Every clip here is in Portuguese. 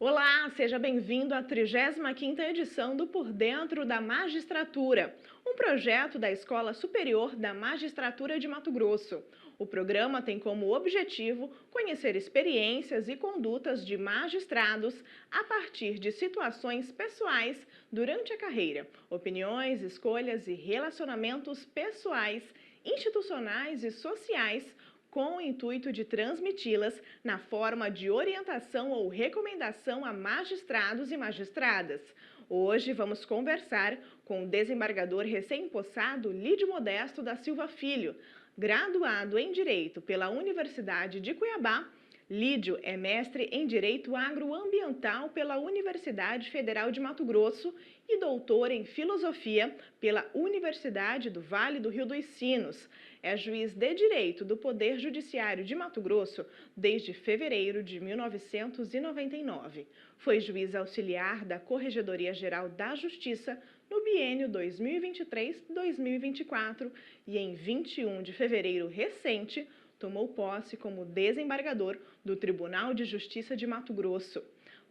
Olá, seja bem-vindo à 35ª edição do Por Dentro da Magistratura, um projeto da Escola Superior da Magistratura de Mato Grosso. O programa tem como objetivo conhecer experiências e condutas de magistrados a partir de situações pessoais durante a carreira, opiniões, escolhas e relacionamentos pessoais, institucionais e sociais, com o intuito de transmiti-las na forma de orientação ou recomendação a magistrados e magistradas. Hoje vamos conversar com o desembargador recém-possado Lídio Modesto da Silva Filho. Graduado em Direito pela Universidade de Cuiabá, Lídio é mestre em Direito Agroambiental pela Universidade Federal de Mato Grosso e doutor em Filosofia pela Universidade do Vale do Rio dos Sinos. É juiz de Direito do Poder Judiciário de Mato Grosso desde fevereiro de 1999. Foi juiz auxiliar da Corregedoria Geral da Justiça no biênio 2023-2024 e em 21 de fevereiro recente tomou posse como desembargador do Tribunal de Justiça de Mato Grosso.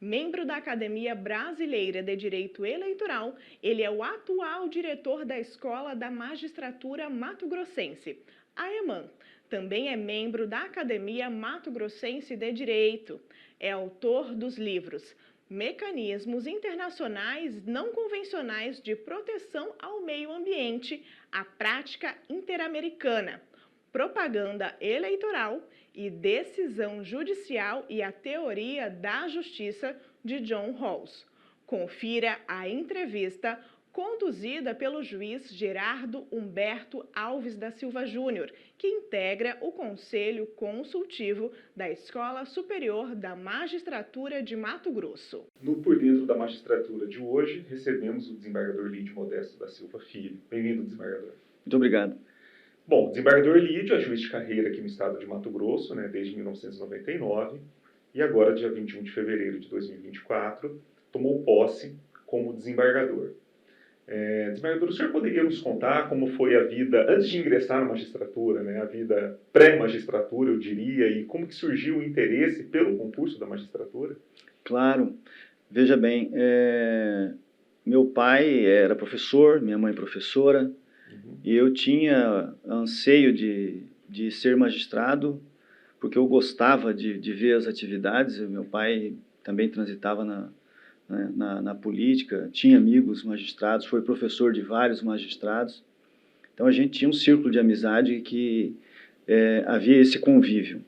Membro da Academia Brasileira de Direito Eleitoral, ele é o atual diretor da Escola da Magistratura Mato Grossense, a EMAN. Também é membro da Academia Mato Grossense de Direito. É autor dos livros Mecanismos Internacionais Não Convencionais de Proteção ao Meio Ambiente, a Prática Interamericana, Propaganda Eleitoral e Decisão Judicial e a Teoria da Justiça, de John Rawls. Confira a entrevista conduzida pelo juiz Gerardo Humberto Alves da Silva Júnior, que integra o Conselho Consultivo da Escola Superior da Magistratura de Mato Grosso. No Por Dentro da Magistratura de hoje, recebemos o desembargador Lídio Modesto da Silva Filho. Bem-vindo, desembargador. Muito obrigado. Bom, o desembargador Lídio é juiz de carreira aqui no estado de Mato Grosso, desde 1999, e agora, dia 21 de fevereiro de 2024, tomou posse como desembargador. Desembargador, o senhor poderia nos contar como foi a vida antes de ingressar na magistratura, a vida pré-magistratura, eu diria, e como que surgiu o interesse pelo concurso da magistratura? Claro. Veja bem, meu pai era professor, minha mãe professora, e eu tinha anseio de ser magistrado, porque eu gostava de ver as atividades. Meu pai também transitava na política, tinha amigos magistrados, foi professor de vários magistrados. Então a gente tinha um círculo de amizade que havia esse convívio.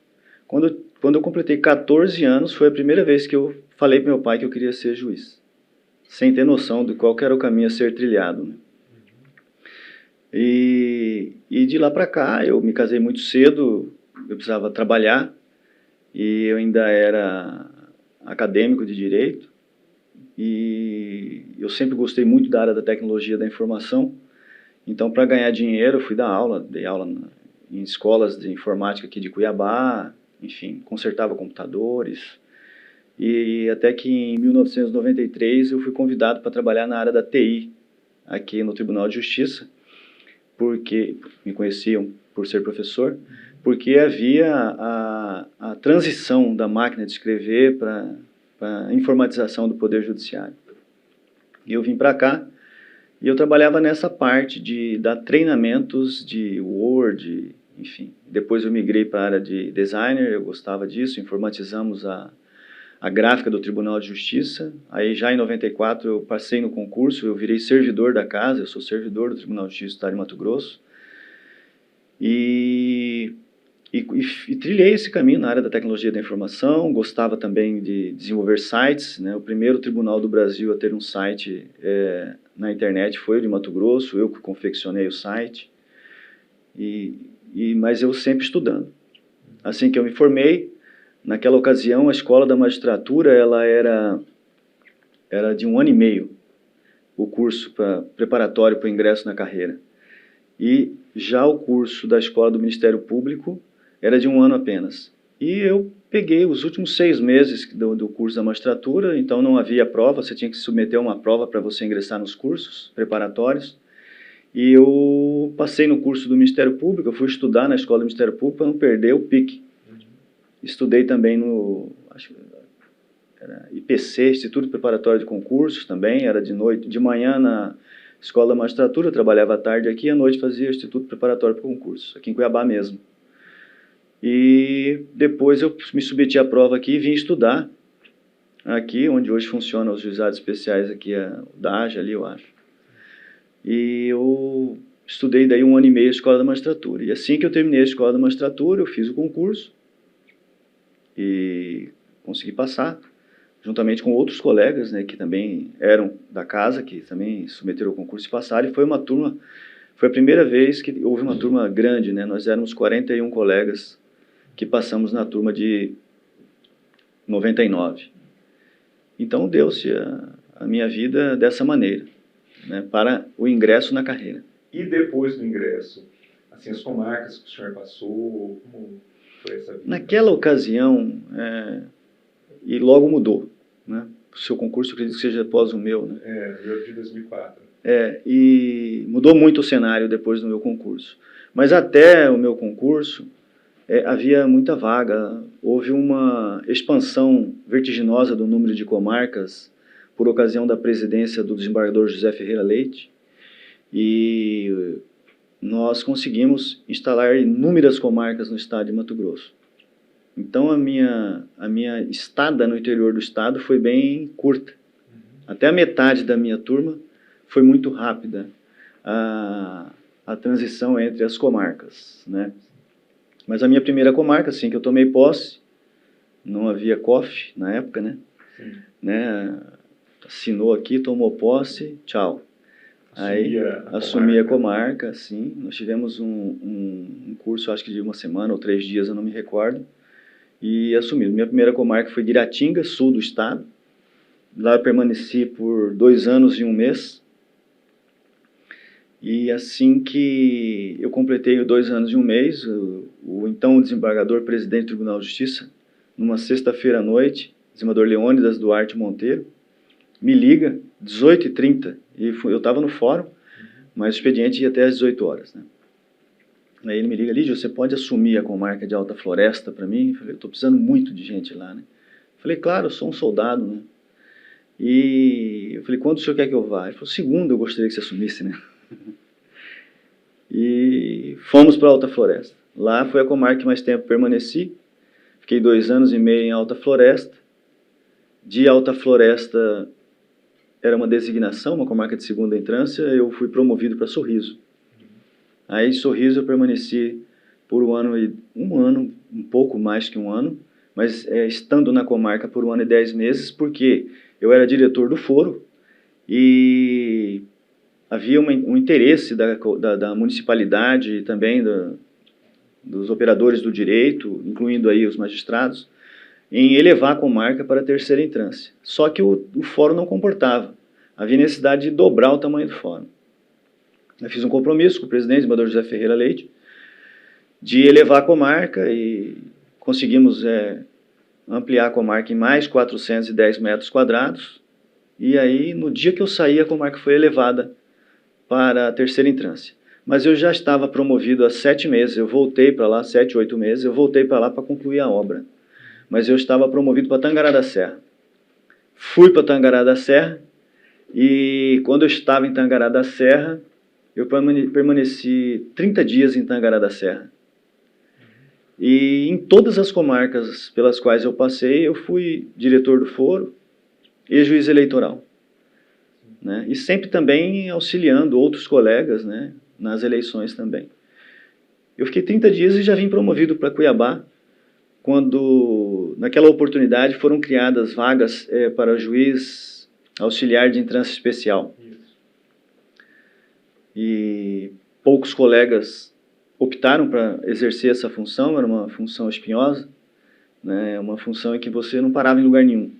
Quando eu completei 14 anos, foi a primeira vez que eu falei para meu pai que eu queria ser juiz, sem ter noção de qual que era o caminho a ser trilhado. E de lá para cá, eu me casei muito cedo, eu precisava trabalhar, e eu ainda era acadêmico de Direito, e eu sempre gostei muito da área da tecnologia da informação. Então, para ganhar dinheiro, eu fui dar aula, dei aula em escolas de informática aqui de Cuiabá, enfim, consertava computadores, e até que em 1993 eu fui convidado para trabalhar na área da TI, aqui no Tribunal de Justiça, porque me conheciam por ser professor, porque havia a transição da máquina de escrever para a informatização do Poder Judiciário. E eu vim para cá e eu trabalhava nessa parte de dar treinamentos de Word, enfim. Depois eu migrei para a área de designer, eu gostava disso, informatizamos a gráfica do Tribunal de Justiça. Aí já em 94 eu passei no concurso, eu virei servidor da casa, eu sou servidor do Tribunal de Justiça do Estado de Mato Grosso. E trilhei esse caminho na área da tecnologia da informação, gostava também de desenvolver sites. O primeiro tribunal do Brasil a ter um site na internet foi o de Mato Grosso, eu que confeccionei o site, mas eu sempre estudando. Assim que eu me formei, naquela ocasião, a Escola da Magistratura ela era de 1 ano e meio, o curso preparatório para o ingresso na carreira. E já o curso da Escola do Ministério Público era de 1 ano apenas. E eu peguei os últimos 6 meses do curso da magistratura, então não havia prova, você tinha que submeter uma prova para você ingressar nos cursos preparatórios. E eu passei no curso do Ministério Público, eu fui estudar na escola do Ministério Público para não perder o PIC. Estudei também no, acho que era IPC, Instituto Preparatório de Concursos também, era de noite, de manhã na Escola da Magistratura, eu trabalhava à tarde aqui, à noite fazia o Instituto Preparatório para Concursos, aqui em Cuiabá mesmo. E depois eu me submeti à prova aqui e vim estudar aqui, onde hoje funcionam os juizados especiais aqui, o DAJA ali, eu acho. E eu estudei daí 1 ano e meio a Escola da Magistratura. E assim que eu terminei a Escola da Magistratura, eu fiz o concurso e consegui passar, juntamente com outros colegas, né, que também eram da casa, que também submeteram ao concurso e passaram. E foi uma turma, foi a primeira vez que houve uma turma grande, né? Nós éramos 41 colegas que passamos na turma de 99. Então, deu-se a minha vida dessa maneira, né, para o ingresso na carreira. E depois do ingresso, assim, as comarcas que o senhor passou, como foi essa vida? Naquela ocasião, e logo mudou, né? O seu concurso, eu acredito que seja após o meu, né? Eu de 2004. E mudou muito o cenário depois do meu concurso. Mas até o meu concurso, havia muita vaga, houve uma expansão vertiginosa do número de comarcas por ocasião da presidência do desembargador José Ferreira Leite, e nós conseguimos instalar inúmeras comarcas no estado de Mato Grosso. Então a minha estada no interior do estado foi bem curta. Até a metade da minha turma foi muito rápida a transição entre as comarcas, né? Mas a minha primeira comarca, assim que eu tomei posse, não havia COF na época, né? Né? Assinou aqui, tomou posse, tchau. Aí assumi a comarca, sim. Nós tivemos um curso, acho que de 1 semana ou 3 dias, eu não me recordo, e assumi. Minha primeira comarca foi Guiratinga, sul do estado. Lá eu permaneci por 2 anos e 1 mês. E assim que eu completei 2 anos e 1 mês, o então desembargador presidente do Tribunal de Justiça, numa sexta-feira à noite, desembargador Leônidas Duarte Monteiro, me liga, 18h30, e eu estava no fórum, mas o expediente ia até às 18 horas, né? Aí ele me liga: Lídio, você pode assumir a comarca de Alta Floresta para mim? Eu falei: eu estou precisando muito de gente lá, né? Eu falei: claro, eu sou um soldado, né? E eu falei: quando o senhor quer que eu vá? Ele falou: segunda eu gostaria que você assumisse, né? E fomos para Alta Floresta. Lá foi a comarca que mais tempo permaneci. Fiquei 2 anos e meio em Alta Floresta. De Alta Floresta era uma designação, uma comarca de segunda entrância, eu fui promovido para Sorriso. Aí, em Sorriso, eu permaneci por 1 ano, um pouco mais que 1 ano, mas estando na comarca por 1 ano e 10 meses, porque eu era diretor do foro e havia um interesse da municipalidade e também dos operadores do direito, incluindo aí os magistrados, em elevar a comarca para a terceira entrância. Só que o fórum não comportava. Havia necessidade de dobrar o tamanho do fórum. Eu fiz um compromisso com o presidente, o desembargador José Ferreira Leite, de elevar a comarca e conseguimos ampliar a comarca em mais 410 metros quadrados. E aí, no dia que eu saí, a comarca foi elevada para a terceira entrância. Mas eu já estava promovido há 7 meses, eu voltei para lá, 7, 8 meses, eu voltei para lá para concluir a obra. Mas eu estava promovido para Tangará da Serra. Fui para Tangará da Serra, e quando eu estava em Tangará da Serra, eu permaneci 30 dias em Tangará da Serra. E em todas as comarcas pelas quais eu passei, eu fui diretor do foro e juiz eleitoral, né? E sempre também auxiliando outros colegas, né, nas eleições também. Eu fiquei 30 dias e já vim promovido para Cuiabá, quando, naquela oportunidade, foram criadas vagas para juiz auxiliar de entrância especial. E poucos colegas optaram para exercer essa função, era uma função espinhosa, né, uma função em que você não parava em lugar nenhum.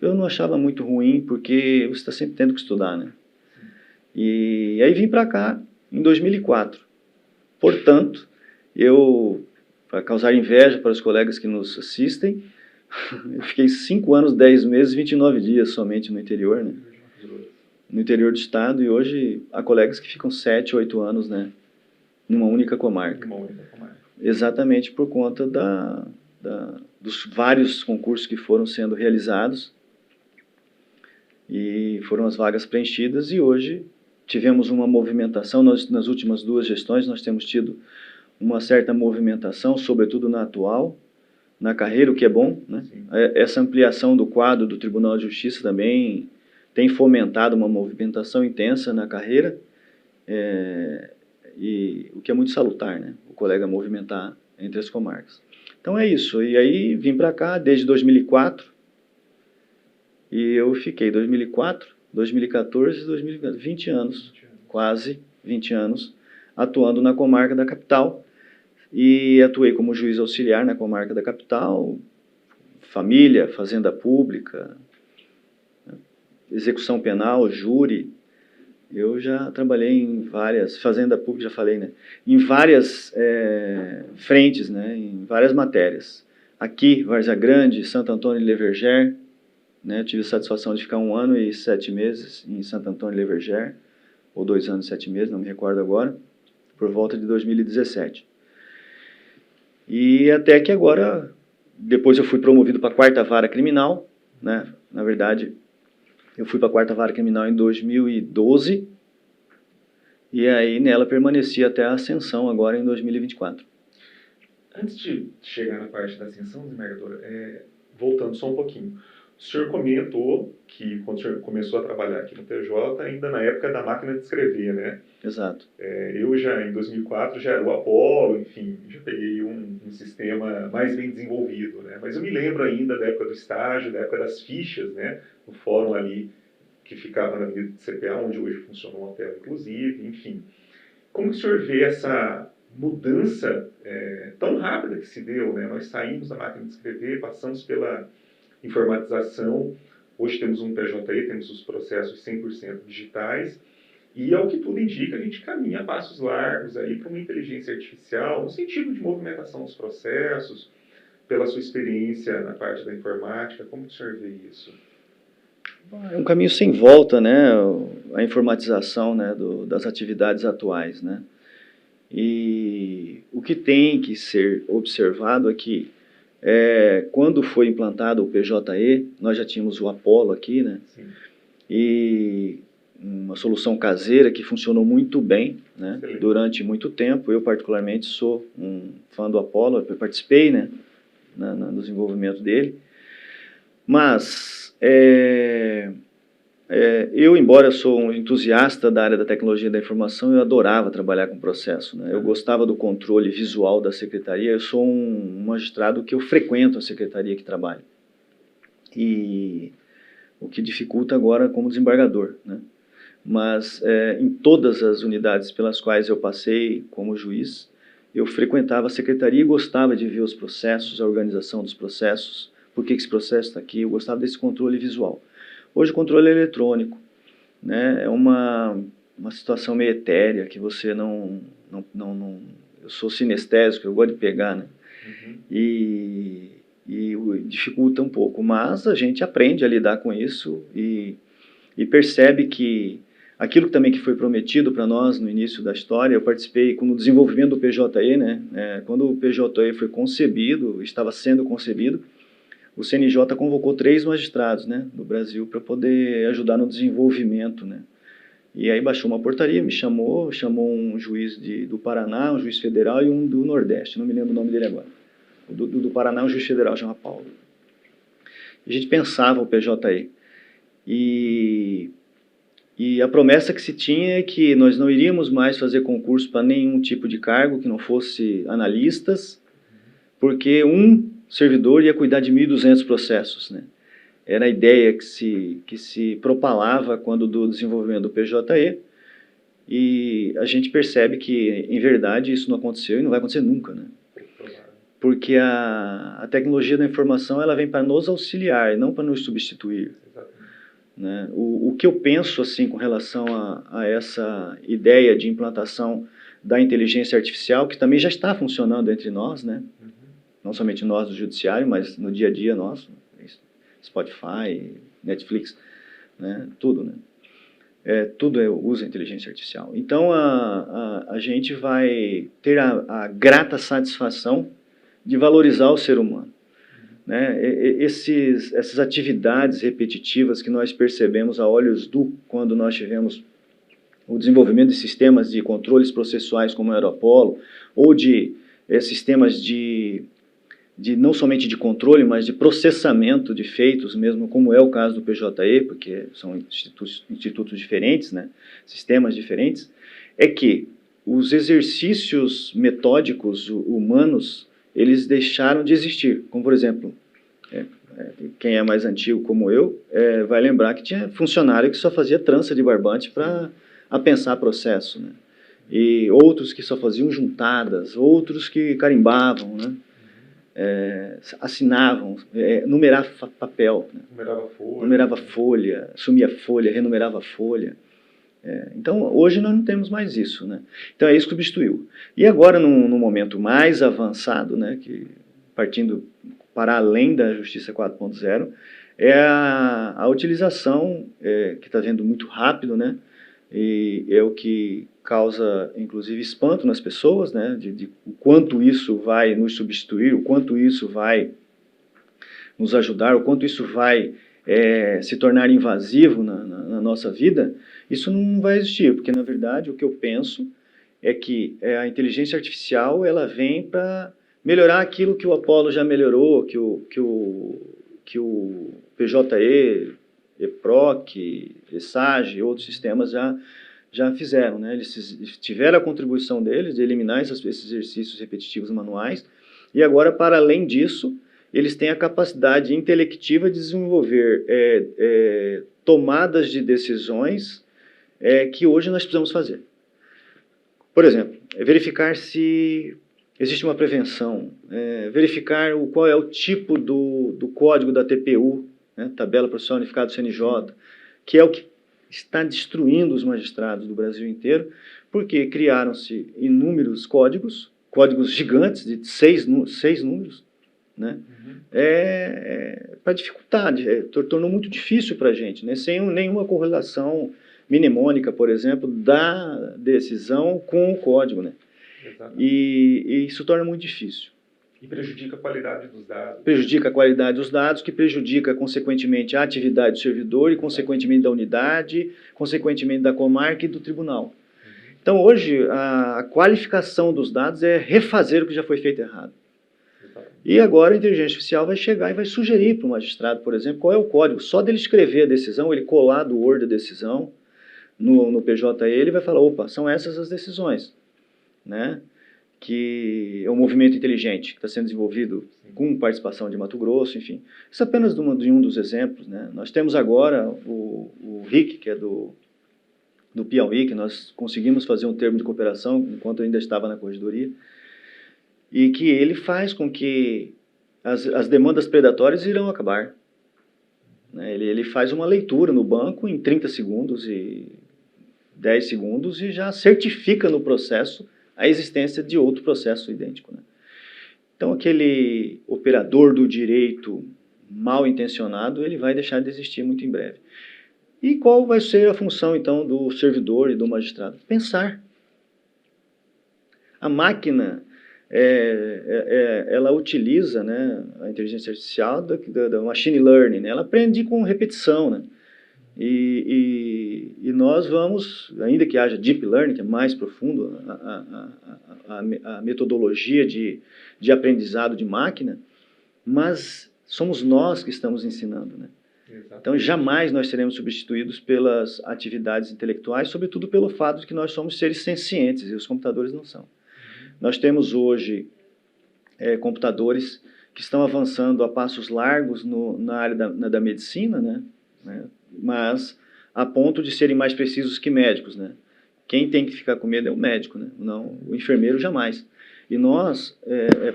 Eu não achava muito ruim, porque você está sempre tendo que estudar, né? E aí vim para cá em 2004. Portanto, para causar inveja para os colegas que nos assistem, eu fiquei 5 anos, 10 meses, 29 dias somente no interior, né? no interior do estado, e hoje há colegas que ficam 7, 8 anos, né, numa única comarca. Uma única comarca. Exatamente por conta dos vários concursos que foram sendo realizados, e foram as vagas preenchidas, e hoje tivemos uma movimentação. Nas últimas 2 gestões nós temos tido uma certa movimentação, sobretudo na atual, na carreira, o que é bom, né? Essa ampliação do quadro do Tribunal de Justiça também tem fomentado uma movimentação intensa na carreira, e o que é muito salutar, né? O colega movimentar entre as comarcas. Então é isso. E aí vim para cá desde 2004, e eu fiquei 2004, 2014, 2015, 20 anos, quase 20 anos, atuando na comarca da capital, e atuei como juiz auxiliar na comarca da capital, família, fazenda pública, execução penal, júri. Eu já trabalhei em várias, fazenda pública, já falei, né? Em várias frentes, né? Em várias matérias. Aqui, Várzea Grande, Santo Antônio de Leverger, né? Tive a satisfação de ficar 1 ano e 7 meses em Santo Antônio de Leverger, ou 2 anos e 7 meses, não me recordo agora, por volta de 2017. E até que agora, depois eu fui promovido para a 4ª Vara Criminal, né? Na verdade, eu fui para a 4ª Vara Criminal em 2012, e aí nela permaneci até a ascensão agora em 2024. Antes de chegar na parte da ascensão, desembargador, voltando só um pouquinho, o senhor comentou que quando o senhor começou a trabalhar aqui no TJ, ainda na época da máquina de escrever, né? Exato. Eu já, em 2004, já era o Apollo, enfim, já peguei um sistema mais bem desenvolvido, né? Mas eu me lembro ainda da época do estágio, da época das fichas, né? No fórum ali, que ficava na Avenida de CPA, onde hoje funciona um hotel, inclusive, enfim. Como o senhor vê essa mudança tão rápida que se deu, né? Nós saímos da máquina de escrever, passamos pela informatização, hoje temos um PJE, temos os processos 100% digitais, e ao que tudo indica, a gente caminha a passos largos aí para uma inteligência artificial, no sentido de movimentação dos processos, pela sua experiência na parte da informática. Como o senhor vê isso? É um caminho sem volta, né? A informatização, né, das atividades atuais, né? E o que tem que ser observado aqui quando foi implantado o PJE, nós já tínhamos o Apollo aqui, né? Sim. E uma solução caseira que funcionou muito bem, né? Durante muito tempo. Eu, particularmente, sou um fã do Apollo, eu participei, né, no desenvolvimento dele. Mas eu, embora sou um entusiasta da área da tecnologia da informação, eu adorava trabalhar com processo, né? Eu gostava do controle visual da secretaria. Eu sou um magistrado que eu frequento a secretaria que trabalho. E o que dificulta agora como desembargador, né? Mas em todas as unidades pelas quais eu passei como juiz, eu frequentava a secretaria e gostava de ver os processos, a organização dos processos, por que esse processo está aqui. Eu gostava desse controle visual. Hoje o controle é eletrônico, né? É uma situação meio etérea, que você não... Eu sou sinestésico, eu gosto de pegar, né? Uhum. E dificulta um pouco, mas a gente aprende a lidar com isso e percebe que aquilo também que foi prometido para nós no início da história. Eu participei no desenvolvimento do PJE, né? Quando o PJE foi concebido, estava sendo concebido, o CNJ convocou 3 magistrados, né, do Brasil para poder ajudar no desenvolvimento, né? E aí baixou uma portaria, me chamou um juiz do Paraná, um juiz federal e um do Nordeste, não me lembro o nome dele agora. O do Paraná é um juiz federal, chama Paulo. A gente pensava o PJE. E a promessa que se tinha é que nós não iríamos mais fazer concurso para nenhum tipo de cargo que não fosse analistas, porque um servidor ia cuidar de 1.200 processos, né? Era a ideia que se propalava quando do desenvolvimento do PJE, e a gente percebe que, em verdade, isso não aconteceu e não vai acontecer nunca, né? Porque a tecnologia da informação, ela vem para nos auxiliar, não para nos substituir. Né? O que eu penso assim com relação a essa ideia de implantação da inteligência artificial, que também já está funcionando entre nós, né? Não somente nós do judiciário, mas no dia a dia nosso, Spotify, Netflix, né? Tudo, né? tudo usa inteligência artificial. Então, a gente vai ter a grata satisfação de valorizar o ser humano. Né? Essas atividades repetitivas que nós percebemos a olhos nu quando nós tivemos o desenvolvimento de sistemas de controles processuais como o Aeropolo, ou de sistemas de não somente de controle, mas de processamento de feitos mesmo, como é o caso do PJE, porque são institutos diferentes, né? Sistemas diferentes, é que os exercícios metódicos humanos, eles deixaram de existir. Como, por exemplo, quem é mais antigo como eu, vai lembrar que tinha funcionário que só fazia trança de barbante para pensar processo, né? E outros que só faziam juntadas, outros que carimbavam, né? Assinavam, numerava papel, né? Numerava folha, sumia folha, renumerava folha. Então, hoje nós não temos mais isso, né? Então, isso substituiu. E agora, num momento mais avançado, né, que partindo para além da Justiça 4.0, é a utilização, que está vindo muito rápido, né? E é o que causa, inclusive, espanto nas pessoas, né, de o quanto isso vai nos substituir, o quanto isso vai nos ajudar, o quanto isso vai se tornar invasivo na nossa vida. Isso não vai existir, porque, na verdade, o que eu penso é que a inteligência artificial ela vem para melhorar aquilo que o Apollo já melhorou, que o PJE, EPROC, ESAGE e outros sistemas já fizeram, né? Eles tiveram a contribuição deles de eliminar esses exercícios repetitivos manuais, e agora, para além disso, eles têm a capacidade intelectiva de desenvolver tomadas de decisões que hoje nós precisamos fazer. Por exemplo, verificar se existe uma prevenção, verificar qual é o tipo do código da TPU, né, Tabela Processual Unificada do CNJ, que é o que está destruindo os magistrados do Brasil inteiro, porque criaram-se inúmeros códigos gigantes de seis números, né, para dificultar, tornou muito difícil para a gente, né, sem nenhuma correlação mnemônica, por exemplo, da decisão com o código, né? E isso torna muito difícil. E prejudica a qualidade dos dados. Prejudica a qualidade dos dados, que prejudica, consequentemente, a atividade do servidor e, consequentemente, da unidade, consequentemente, da comarca e do tribunal. Então, hoje, a qualificação dos dados é refazer o que já foi feito errado. E agora a inteligência artificial vai chegar e vai sugerir para o magistrado, por exemplo, qual é o código. Só dele escrever a decisão, ele colar do Word a decisão no PJE, ele vai falar, opa, são essas as decisões, né? Que é um movimento inteligente que está sendo desenvolvido com participação de Mato Grosso, enfim. Isso é apenas de um dos exemplos, né? Nós temos agora o RIC, que é do Piauí, que nós conseguimos fazer um termo de cooperação enquanto eu ainda estava na corregedoria, e que ele faz com que as demandas predatórias irão acabar. Né? Ele faz uma leitura no banco em 30 segundos e 10 segundos e já certifica no processo a existência de outro processo idêntico. Né? Então, aquele operador do direito mal intencionado, ele vai deixar de existir muito em breve. E qual vai ser a função, então, do servidor e do magistrado? Pensar. A máquina, ela utiliza, né, a inteligência artificial da machine learning, né? Ela aprende com repetição, né? E nós vamos, ainda que haja deep learning, que é mais profundo, a metodologia de aprendizado de máquina, mas somos nós que estamos ensinando, né? Então, jamais nós seremos substituídos pelas atividades intelectuais, sobretudo pelo fato de que nós somos seres sencientes e os computadores não são. Nós temos hoje computadores que estão avançando a passos largos na área da medicina, né? Mas a ponto de serem mais precisos que médicos, né? Quem tem que ficar com medo é o médico, né? Não, o enfermeiro jamais. E nós,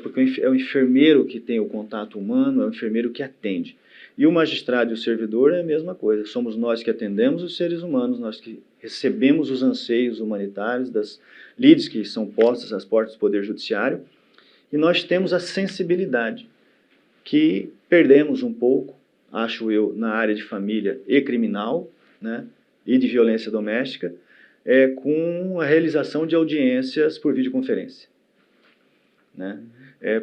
porque é o enfermeiro que tem o contato humano, é o enfermeiro que atende. E o magistrado e o servidor é a mesma coisa. Somos nós que atendemos os seres humanos, nós que recebemos os anseios humanitários das lides que são postas às portas do Poder Judiciário, e nós temos a sensibilidade que perdemos um pouco, acho eu, na área de família e criminal, né? e de violência doméstica, com a realização de audiências por videoconferência, né?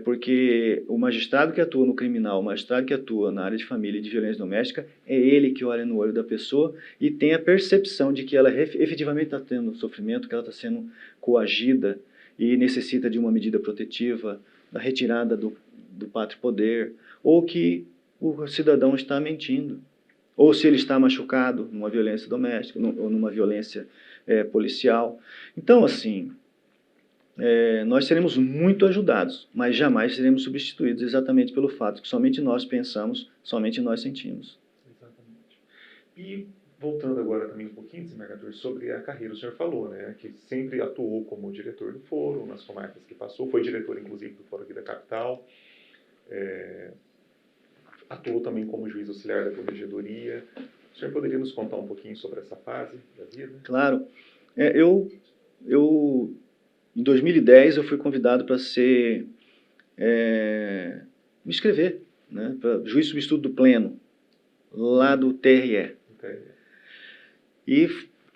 Porque o magistrado que atua no criminal, o magistrado que atua na área de família e de violência doméstica, é ele que olha no olho da pessoa e tem a percepção de que ela efetivamente está tendo sofrimento, que ela está sendo coagida e necessita de uma medida protetiva, da retirada do pátrio poder, ou que o cidadão está mentindo, ou se ele está machucado numa violência doméstica ou numa violência policial. Então, assim, nós seremos muito ajudados, mas jamais seremos substituídos, exatamente pelo fato que somente nós pensamos, somente nós sentimos. Exatamente. E voltando agora também um pouquinho, desembargador, sobre a carreira, o senhor falou, né, que sempre atuou como diretor do foro, nas comarcas que passou, foi diretor, inclusive, do foro aqui da capital, atuou também como juiz auxiliar da corregedoria. O senhor poderia nos contar um pouquinho sobre essa fase da vida? Claro. Em 2010, eu fui convidado para me inscrever, né, para juiz substituto do pleno, lá do TRE. E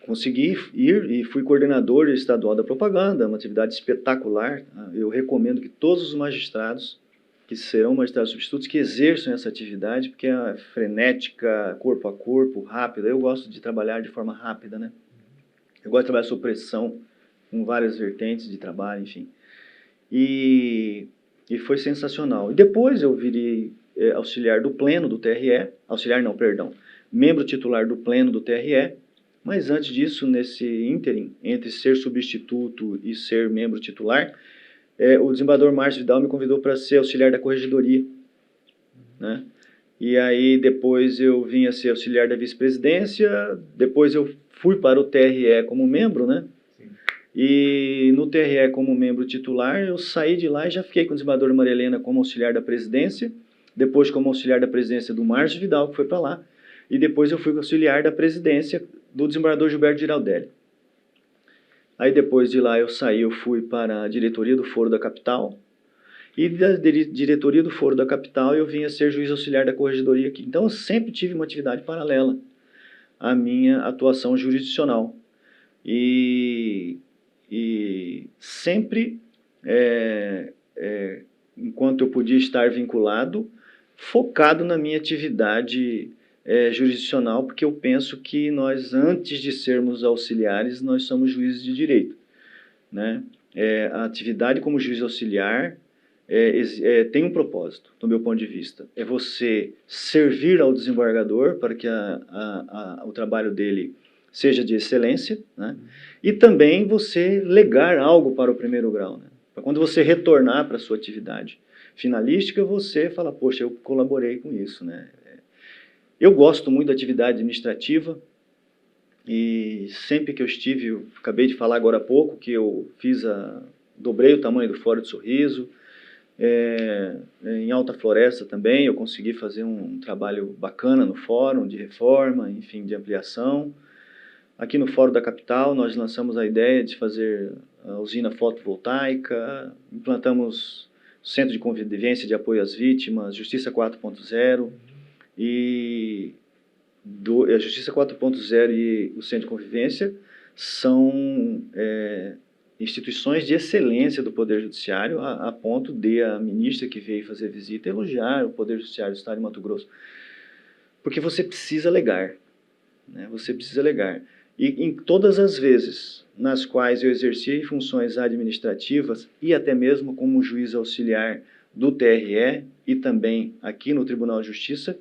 consegui ir e fui coordenador estadual da propaganda, uma atividade espetacular. Eu recomendo que todos os magistrados, que serão magistrados substitutos, que exerçam essa atividade, porque é frenética, corpo a corpo, rápida. Eu gosto de trabalhar de forma rápida, né? Eu gosto de trabalhar sob pressão, com várias vertentes de trabalho, enfim. E foi sensacional. E depois eu virei auxiliar do pleno do TRE, membro titular do pleno do TRE, mas antes disso, nesse ínterim, entre ser substituto e ser membro titular, o desembargador Márcio Vidal me convidou para ser auxiliar da corregedoria, né? E aí depois eu vim a ser auxiliar da vice-presidência, depois eu fui para o TRE como membro, né? E no TRE como membro titular, eu saí de lá e já fiquei com o desembargador Maria Helena como auxiliar da presidência, depois como auxiliar da presidência do Márcio Vidal, que foi para lá, e depois eu fui auxiliar da presidência do desembargador Gilberto Giraldelli. Aí depois de lá eu saí, eu fui para a diretoria do Foro da Capital, e da diretoria do Foro da Capital eu vim a ser juiz auxiliar da corregedoria aqui. Então eu sempre tive uma atividade paralela à minha atuação jurisdicional. E sempre, enquanto eu podia estar vinculado, focado na minha atividade jurisdicional, porque eu penso que nós, antes de sermos auxiliares, nós somos juízes de direito, né? A atividade como juiz auxiliar tem um propósito, do meu ponto de vista. É você servir ao desembargador para que o trabalho dele seja de excelência, né? E também você legar algo para o primeiro grau, né? Para quando você retornar para a sua atividade finalística, você fala, poxa, eu colaborei com isso, né? Eu gosto muito da atividade administrativa e sempre que eu estive, eu acabei de falar agora há pouco, que eu dobrei o tamanho do Fórum de Sorriso, em Alta Floresta também eu consegui fazer um trabalho bacana no fórum de reforma, enfim, de ampliação. Aqui no Fórum da Capital, nós lançamos a ideia de fazer a usina fotovoltaica, implantamos o Centro de Convivência de Apoio às Vítimas, Justiça 4.0, e a Justiça 4.0 e o Centro de Convivência são instituições de excelência do Poder Judiciário, a ponto de a ministra que veio fazer visita elogiar o Poder Judiciário do Estado de Mato Grosso. Porque você precisa alegar, né? Você precisa alegar. E em todas as vezes nas quais eu exerci funções administrativas e até mesmo como juiz auxiliar do TRE e também aqui no Tribunal de Justiça,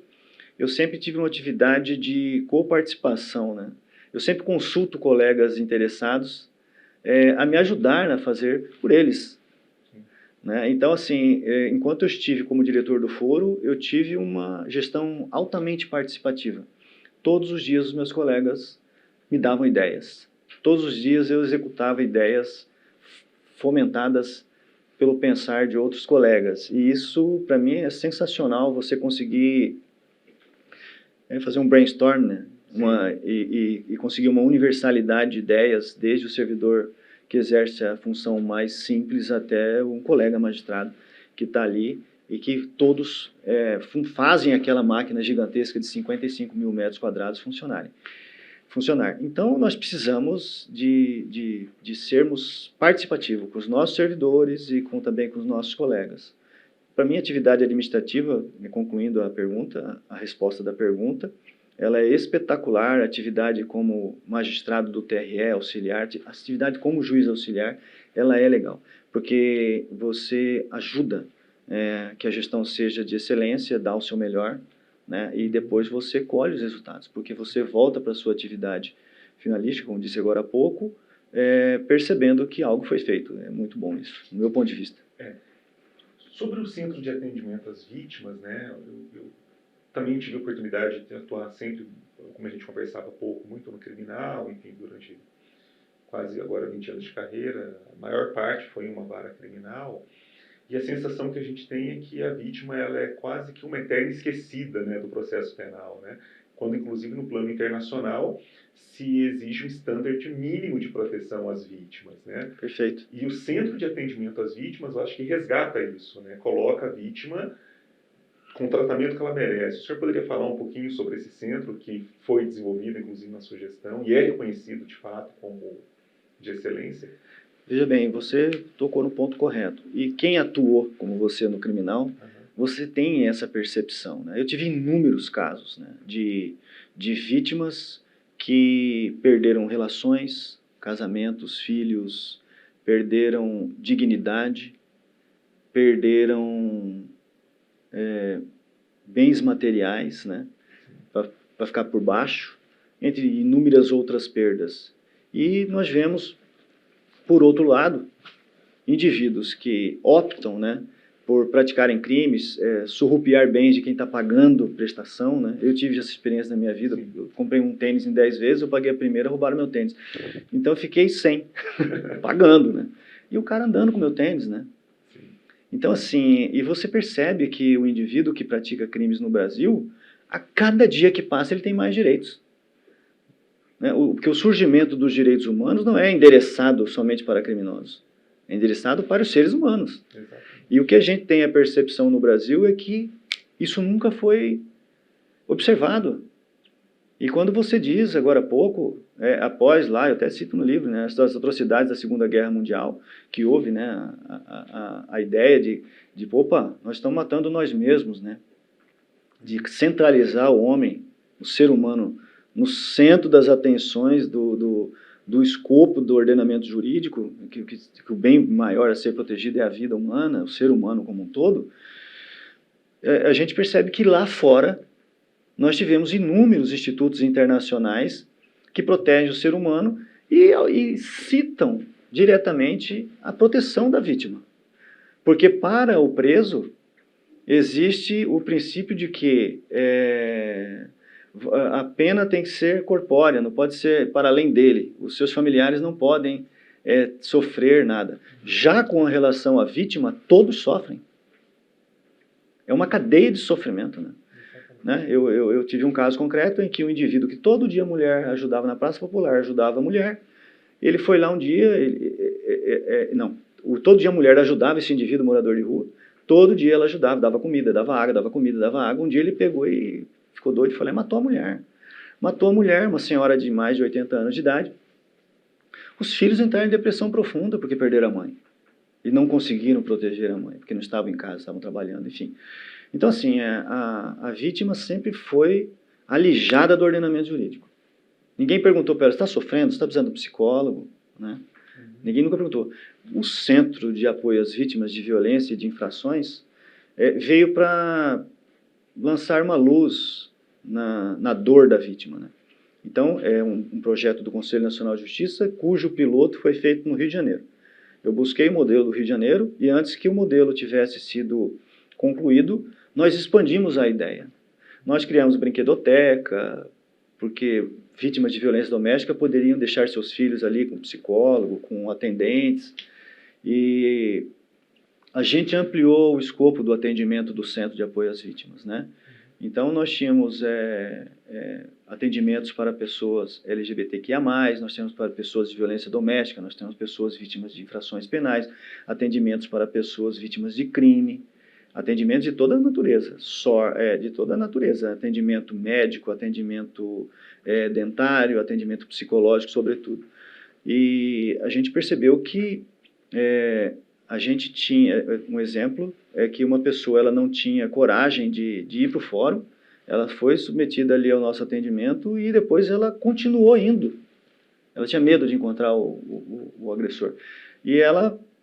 eu sempre tive uma atividade de coparticipação, né? Eu sempre consulto colegas interessados a me ajudar a fazer por eles, né? Então, assim, enquanto eu estive como diretor do foro, eu tive uma gestão altamente participativa. Todos os dias os meus colegas me davam ideias. Todos os dias eu executava ideias fomentadas pelo pensar de outros colegas. E isso, para mim, é sensacional, você conseguir fazer um brainstorm, né? E conseguir uma universalidade de ideias, desde o servidor que exerce a função mais simples até um colega magistrado que está ali e que todos fazem aquela máquina gigantesca de 55 mil metros quadrados funcionarem. funcionar. Então, nós precisamos de sermos participativos com os nossos servidores e também com os nossos colegas. Para mim, a atividade administrativa, concluindo a resposta da pergunta, ela é espetacular. A atividade como magistrado do TRE auxiliar, a atividade como juiz auxiliar, ela é legal, porque você ajuda que a gestão seja de excelência, dá o seu melhor, né, e depois você colhe os resultados, porque você volta para a sua atividade finalística, como disse agora há pouco, percebendo que algo foi feito. É muito bom isso, do meu ponto de vista. Sobre o centro de atendimento às vítimas, né, eu também tive a oportunidade de atuar sempre, como a gente conversava há pouco, muito no criminal, enfim, durante quase agora 20 anos de carreira, a maior parte foi em uma vara criminal, e a sensação que a gente tem é que a vítima ela é quase que uma eterna esquecida, né, do processo penal, né, quando inclusive no plano internacional se exige um standard mínimo de proteção às vítimas, né? Perfeito. E o centro de atendimento às vítimas, eu acho que resgata isso, né, coloca a vítima com o tratamento que ela merece. O senhor poderia falar um pouquinho sobre esse centro que foi desenvolvido, inclusive, na sua gestão e é reconhecido, de fato, como de excelência? Veja bem, você tocou no ponto correto. E quem atuou, como você, no criminal, você tem essa percepção, né? Eu tive inúmeros casos, né, de vítimas que perderam relações, casamentos, filhos, perderam dignidade, perderam bens materiais, né, para ficar por baixo, entre inúmeras outras perdas. E nós vemos, por outro lado, indivíduos que optam, né, por praticarem crimes, surrupiar bens de quem está pagando prestação, né? Eu tive essa experiência na minha vida. Eu comprei um tênis em 10 vezes, eu paguei a primeira, roubaram meu tênis. Então eu fiquei 100, pagando, né? E o cara andando com meu tênis, né? Então, assim, e você percebe que o indivíduo que pratica crimes no Brasil, a cada dia que passa, ele tem mais direitos. Né? Porque o surgimento dos direitos humanos não é endereçado somente para criminosos, é endereçado para os seres humanos. Exatamente. E o que a gente tem a percepção no Brasil é que isso nunca foi observado. E quando você diz, agora há pouco, após lá, eu até cito no livro, né, as atrocidades da Segunda Guerra Mundial, que houve, né, a ideia de opa, nós estamos matando nós mesmos, né, de centralizar o homem, o ser humano, no centro das atenções do escopo do ordenamento jurídico, que o bem maior a ser protegido é a vida humana, o ser humano como um todo, a gente percebe que lá fora nós tivemos inúmeros institutos internacionais que protegem o ser humano e citam diretamente a proteção da vítima. Porque para o preso existe o princípio de que a pena tem que ser corpórea, não pode ser para além dele. Os seus familiares não podem sofrer nada. Já com relação à vítima, todos sofrem. É uma cadeia de sofrimento, né? Eu tive um caso concreto em que um indivíduo que todo dia a mulher ajudava na praça popular, ajudava a mulher, ele foi lá um dia, todo dia a mulher ajudava esse indivíduo morador de rua, todo dia ela ajudava, dava comida, dava água, dava comida, dava água. Um dia ele pegou e ficou doido e falou, matou a mulher. Matou a mulher, uma senhora de mais de 80 anos de idade. Os filhos entraram em depressão profunda porque perderam a mãe. E não conseguiram proteger a mãe, porque não estavam em casa, estavam trabalhando, enfim. Então, assim, a vítima sempre foi alijada do ordenamento jurídico. Ninguém perguntou para ela, você está sofrendo? Você está precisando de um psicólogo? Né? Ninguém nunca perguntou. O Centro de Apoio às Vítimas de Violência e de Infrações veio para lançar uma luz na dor da vítima. Né? Então, é um projeto do Conselho Nacional de Justiça, cujo piloto foi feito no Rio de Janeiro. Eu busquei o modelo do Rio de Janeiro e antes que o modelo tivesse sido concluído, nós expandimos a ideia. Nós criamos brinquedoteca, porque vítimas de violência doméstica poderiam deixar seus filhos ali com psicólogo, com atendentes, e a gente ampliou o escopo do atendimento do Centro de Apoio às Vítimas, né? Então, nós tínhamos atendimentos para pessoas LGBTQIA+, nós temos para pessoas de violência doméstica, nós temos pessoas vítimas de infrações penais, atendimentos para pessoas vítimas de crime, atendimentos de toda a natureza, atendimento médico, atendimento dentário, atendimento psicológico, sobretudo. E a gente percebeu que a gente tinha, um exemplo é que uma pessoa ela não tinha coragem de ir para o fórum, ela foi submetida ali ao nosso atendimento e depois ela continuou indo. Ela tinha medo de encontrar o agressor. E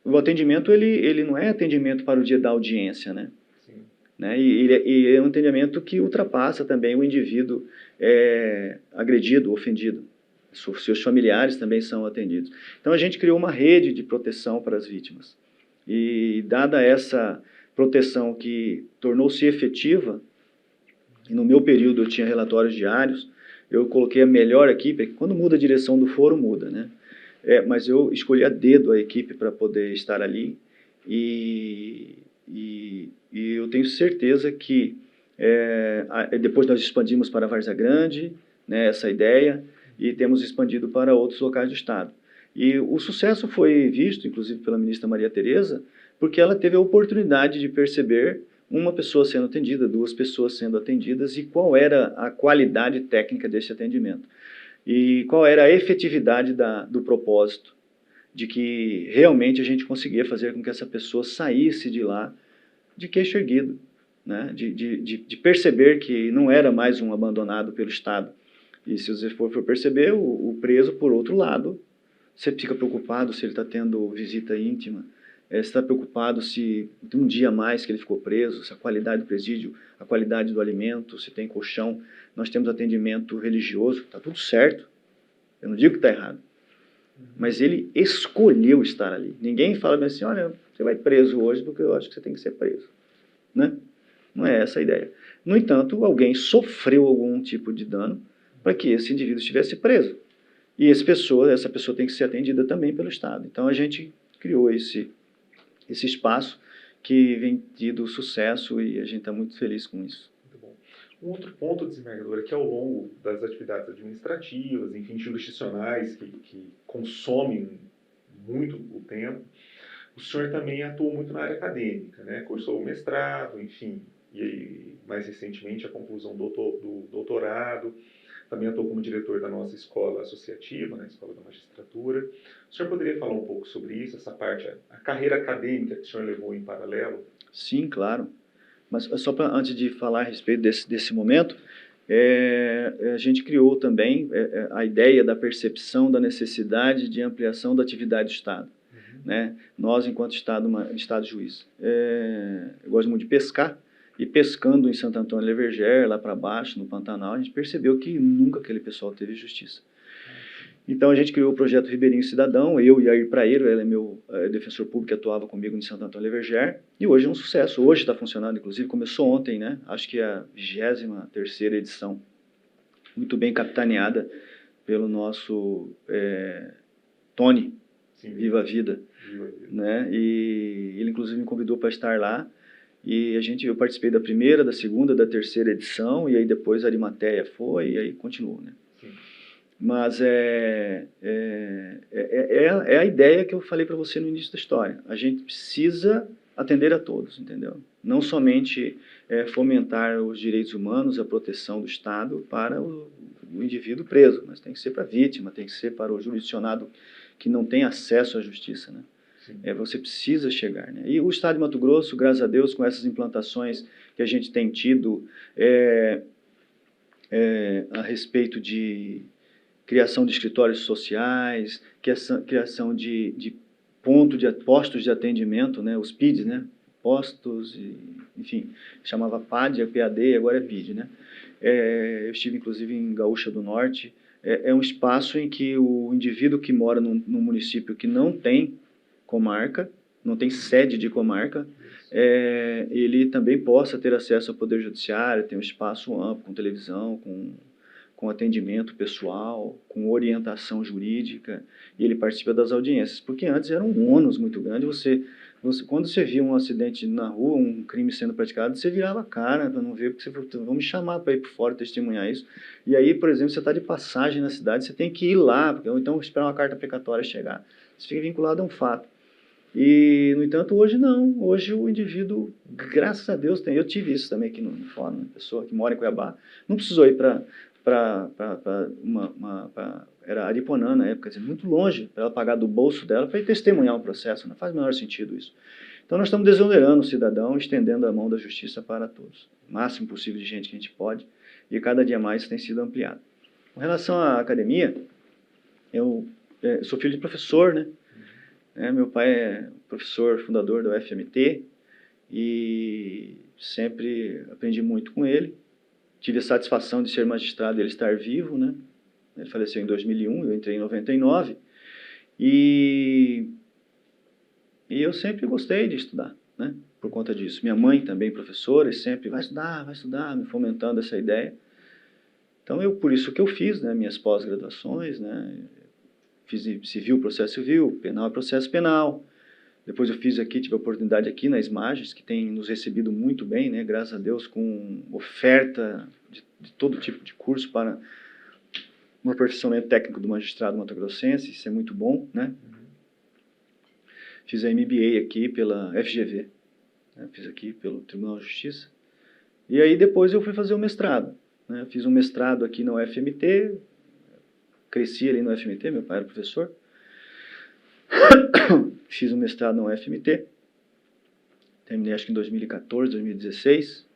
o atendimento, ele não é atendimento para o dia da audiência, né? Né? E é um atendimento que ultrapassa também o indivíduo agredido, ofendido. Seus familiares também são atendidos. Então, a gente criou uma rede de proteção para as vítimas. E, dada essa proteção que tornou-se efetiva, e no meu período eu tinha relatórios diários, eu coloquei a melhor equipe, quando muda a direção do fórum, muda, né? Mas eu escolhi a dedo a equipe para poder estar ali, e eu tenho certeza que depois nós expandimos para Várzea Grande, né, essa ideia, e temos expandido para outros locais do Estado. E o sucesso foi visto, inclusive, pela ministra Maria Tereza, porque ela teve a oportunidade de perceber uma pessoa sendo atendida, 2 pessoas sendo atendidas, e qual era a qualidade técnica desse atendimento. E qual era a efetividade do propósito, de que realmente a gente conseguia fazer com que essa pessoa saísse de lá de queixo erguido, né? de perceber que não era mais um abandonado pelo Estado. E se você for perceber, o preso, por outro lado, você fica preocupado se ele está tendo visita íntima, você está preocupado se tem um dia a mais que ele ficou preso, se a qualidade do presídio, a qualidade do alimento, se tem colchão. Nós temos atendimento religioso, está tudo certo. Eu não digo que está errado. Mas ele escolheu estar ali. Ninguém fala assim, olha, você vai preso hoje porque eu acho que você tem que ser preso. Né? Não é essa a ideia. No entanto, alguém sofreu algum tipo de dano para que esse indivíduo estivesse preso. E essa pessoa tem que ser atendida também pelo Estado. Então, a gente criou esse espaço que vem tido sucesso e a gente está muito feliz com isso. Muito bom. Um outro ponto, desembargador, é que ao longo das atividades administrativas, enfim, jurisdicionais, que consomem muito o tempo, o senhor também atuou muito na área acadêmica, né? Cursou o mestrado, enfim, e mais recentemente a conclusão do doutorado. Também atuou como diretor da nossa escola associativa, né, Escola da Magistratura. O senhor poderia falar um pouco sobre isso, essa parte, a carreira acadêmica que o senhor levou em paralelo? Sim, claro. Mas só antes de falar a respeito desse momento, a gente criou também a ideia da percepção da necessidade de ampliação da atividade do Estado. Né? Nós, enquanto Estado juiz, eu gosto muito de pescar, e pescando em Santo Antônio Leverger, lá para baixo, no Pantanal, a gente percebeu que nunca aquele pessoal teve justiça. Então, a gente criou o projeto Ribeirinho Cidadão, eu e Air Praeiro, ele é meu defensor público que atuava comigo em Santo Antônio Leverger, e hoje é um sucesso. Hoje está funcionando, inclusive, começou ontem, né? Acho que é a 23ª edição, muito bem capitaneada pelo nosso Tony, Sim. Viva a Vida. Viva a Vida. Né? E ele, inclusive, me convidou para estar lá. E eu participei da 1ª, da 2ª, da 3ª edição, e aí depois a Arimateia foi, e aí continuou, né? Sim. Mas é a ideia que eu falei para você no início da história. A gente precisa atender a todos, entendeu? Não somente fomentar os direitos humanos, a proteção do Estado para o indivíduo preso, mas tem que ser para a vítima, tem que ser para o jurisdicionado que não tem acesso à justiça, né? Você precisa chegar, né? E o Estado de Mato Grosso, graças a Deus, com essas implantações que a gente tem tido a respeito de criação de escritórios sociais, criação de postos de atendimento, né? Os PIDs, né? Postos, enfim, chamava PAD, PAD, agora é PID, né? Eu estive, inclusive, em Gaúcha do Norte. É um espaço em que o indivíduo que mora num município que não tem comarca, não tem sede de comarca, ele também possa ter acesso ao Poder Judiciário, tem um espaço amplo, com televisão, com atendimento pessoal, com orientação jurídica, e ele participa das audiências, porque antes era um ônus muito grande, quando você via um acidente na rua, um crime sendo praticado, você virava a cara para não ver, porque você falou, vamos me chamar para ir por fora testemunhar isso. E aí, por exemplo, você está de passagem na cidade, você tem que ir lá, ou então esperar uma carta precatória chegar. Você fica vinculado a um fato. E, no entanto, hoje não. Hoje o indivíduo, graças a Deus, tem. Eu tive isso também aqui no fórum, uma pessoa que mora em Cuiabá, não precisou ir para era Aripuanã na época, quer dizer, muito longe, para ela pagar do bolso dela para ir testemunhar um processo. Não faz o menor sentido isso. Então, nós estamos desonerando o cidadão, estendendo a mão da justiça para todos. O máximo possível de gente que a gente pode, e cada dia mais tem sido ampliado. Com relação à academia, eu sou filho de professor, né? Meu pai é professor fundador da UFMT, e sempre aprendi muito com ele. Tive a satisfação de ser magistrado e ele estar vivo, né? Ele faleceu em 2001, eu entrei em 99. E eu sempre gostei de estudar, né? Por conta disso. Minha mãe também professora, e sempre vai estudar, me fomentando essa ideia. Então, por isso que eu fiz, né, minhas pós-graduações, né? Fiz civil, processo civil, penal, processo penal. Depois eu tive a oportunidade aqui na Smages, que tem nos recebido muito bem, né? Graças a Deus, com oferta de todo tipo de curso para um aperfeiçoamento técnico do magistrado mato-grossense. Isso é muito bom, né? Fiz a MBA aqui pela FGV, né? Fiz aqui pelo Tribunal de Justiça. E aí depois eu fui fazer o mestrado, né? Fiz um mestrado aqui na UFMT, cresci ali no UFMT, meu pai era professor. Fiz um mestrado na UFMT, terminei acho que em 2014, 2016,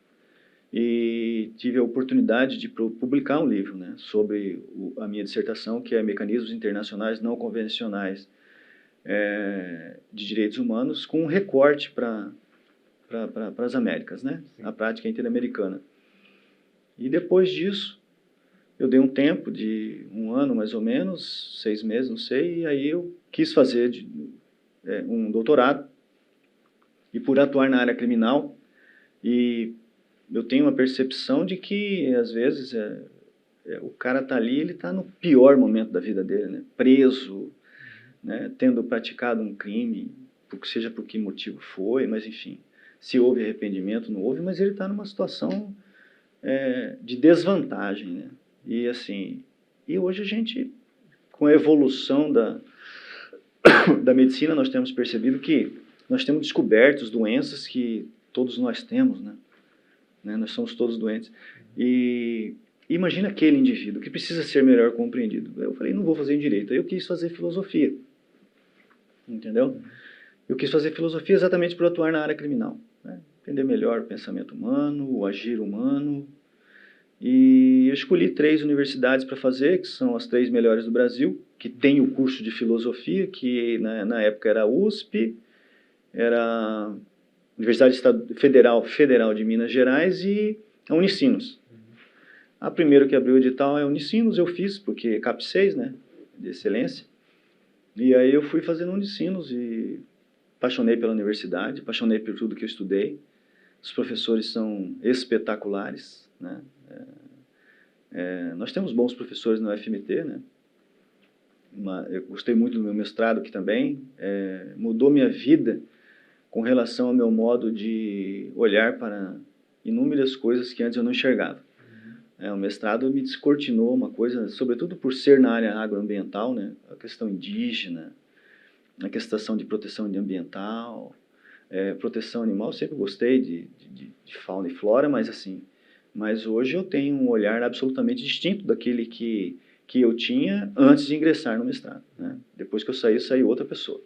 e tive a oportunidade de publicar um livro, né, sobre a minha dissertação, que é Mecanismos Internacionais Não Convencionais de Direitos Humanos, com um recorte para as Américas, né, a prática interamericana. E depois disso, eu dei um tempo de 1 ano, mais ou menos, 6 meses, não sei, e aí eu quis fazer um doutorado, e por atuar na área criminal, e eu tenho uma percepção de que, às vezes, o cara está ali, ele está no pior momento da vida dele, né? Preso, né? Tendo praticado um crime, seja por que motivo foi, mas enfim, se houve arrependimento, não houve, mas ele está numa situação de desvantagem, né? E assim, hoje a gente, com a evolução da medicina, nós temos percebido que nós temos descoberto doenças que todos nós temos, né? Nós somos todos doentes. E imagina aquele indivíduo que precisa ser melhor compreendido. Eu falei, não vou fazer em direito. Aí eu quis fazer filosofia, entendeu? Eu quis fazer filosofia exatamente por atuar na área criminal, né? Entender melhor o pensamento humano, o agir humano. E eu escolhi 3 universidades para fazer, que são as 3 melhores do Brasil, que tem o curso de filosofia, que na época era a USP, era a Universidade Federal de Minas Gerais e a Unicinos. A primeira que abriu o edital é a Unicinos, eu fiz, porque é CAP 6, né, de excelência. E aí eu fui fazendo Unicinos e apaixonei pela universidade, apaixonei por tudo que eu estudei. Os professores são espetaculares, né? Nós temos bons professores na UFMT, né? Eu gostei muito do meu mestrado aqui também. Mudou minha vida com relação ao meu modo de olhar para inúmeras coisas que antes eu não enxergava. O mestrado me descortinou uma coisa, sobretudo por ser na área agroambiental, né? A questão indígena, a questão de proteção ambiental, proteção animal. Eu sempre gostei de fauna e flora, mas hoje eu tenho um olhar absolutamente distinto daquele que eu tinha antes de ingressar no mestrado, né? Depois que eu saí outra pessoa,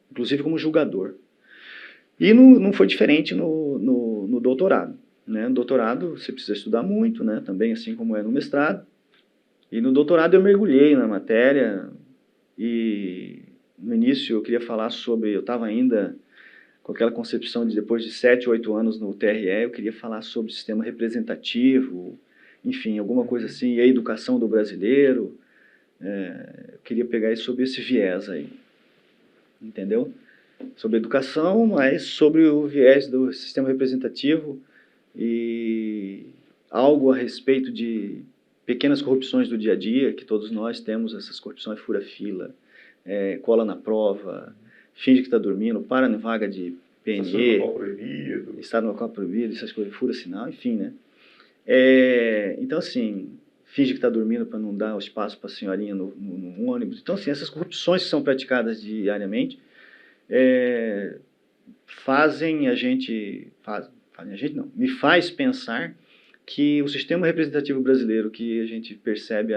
inclusive como julgador. E não foi diferente no doutorado, né? No doutorado você precisa estudar muito, né? Também assim como é no mestrado. E no doutorado eu mergulhei na matéria e no início eu queria falar sobre, eu estava ainda com aquela concepção de depois de 7, 8 anos no TRE, eu queria falar sobre o sistema representativo, enfim, alguma coisa assim, e a educação do brasileiro. Eu queria pegar isso sobre esse viés aí, entendeu? Sobre educação, mas sobre o viés do sistema representativo e algo a respeito de pequenas corrupções do dia a dia, que todos nós temos, essas corrupções fura-fila, cola na prova, finge que está dormindo, para na vaga de PNE, está no local proibido, essas coisas, fura sinal, enfim, né? Então, assim, finge que está dormindo para não dar o espaço para a senhorinha no ônibus. Então, assim, essas corrupções que são praticadas diariamente me faz pensar que o sistema representativo brasileiro, que a gente percebe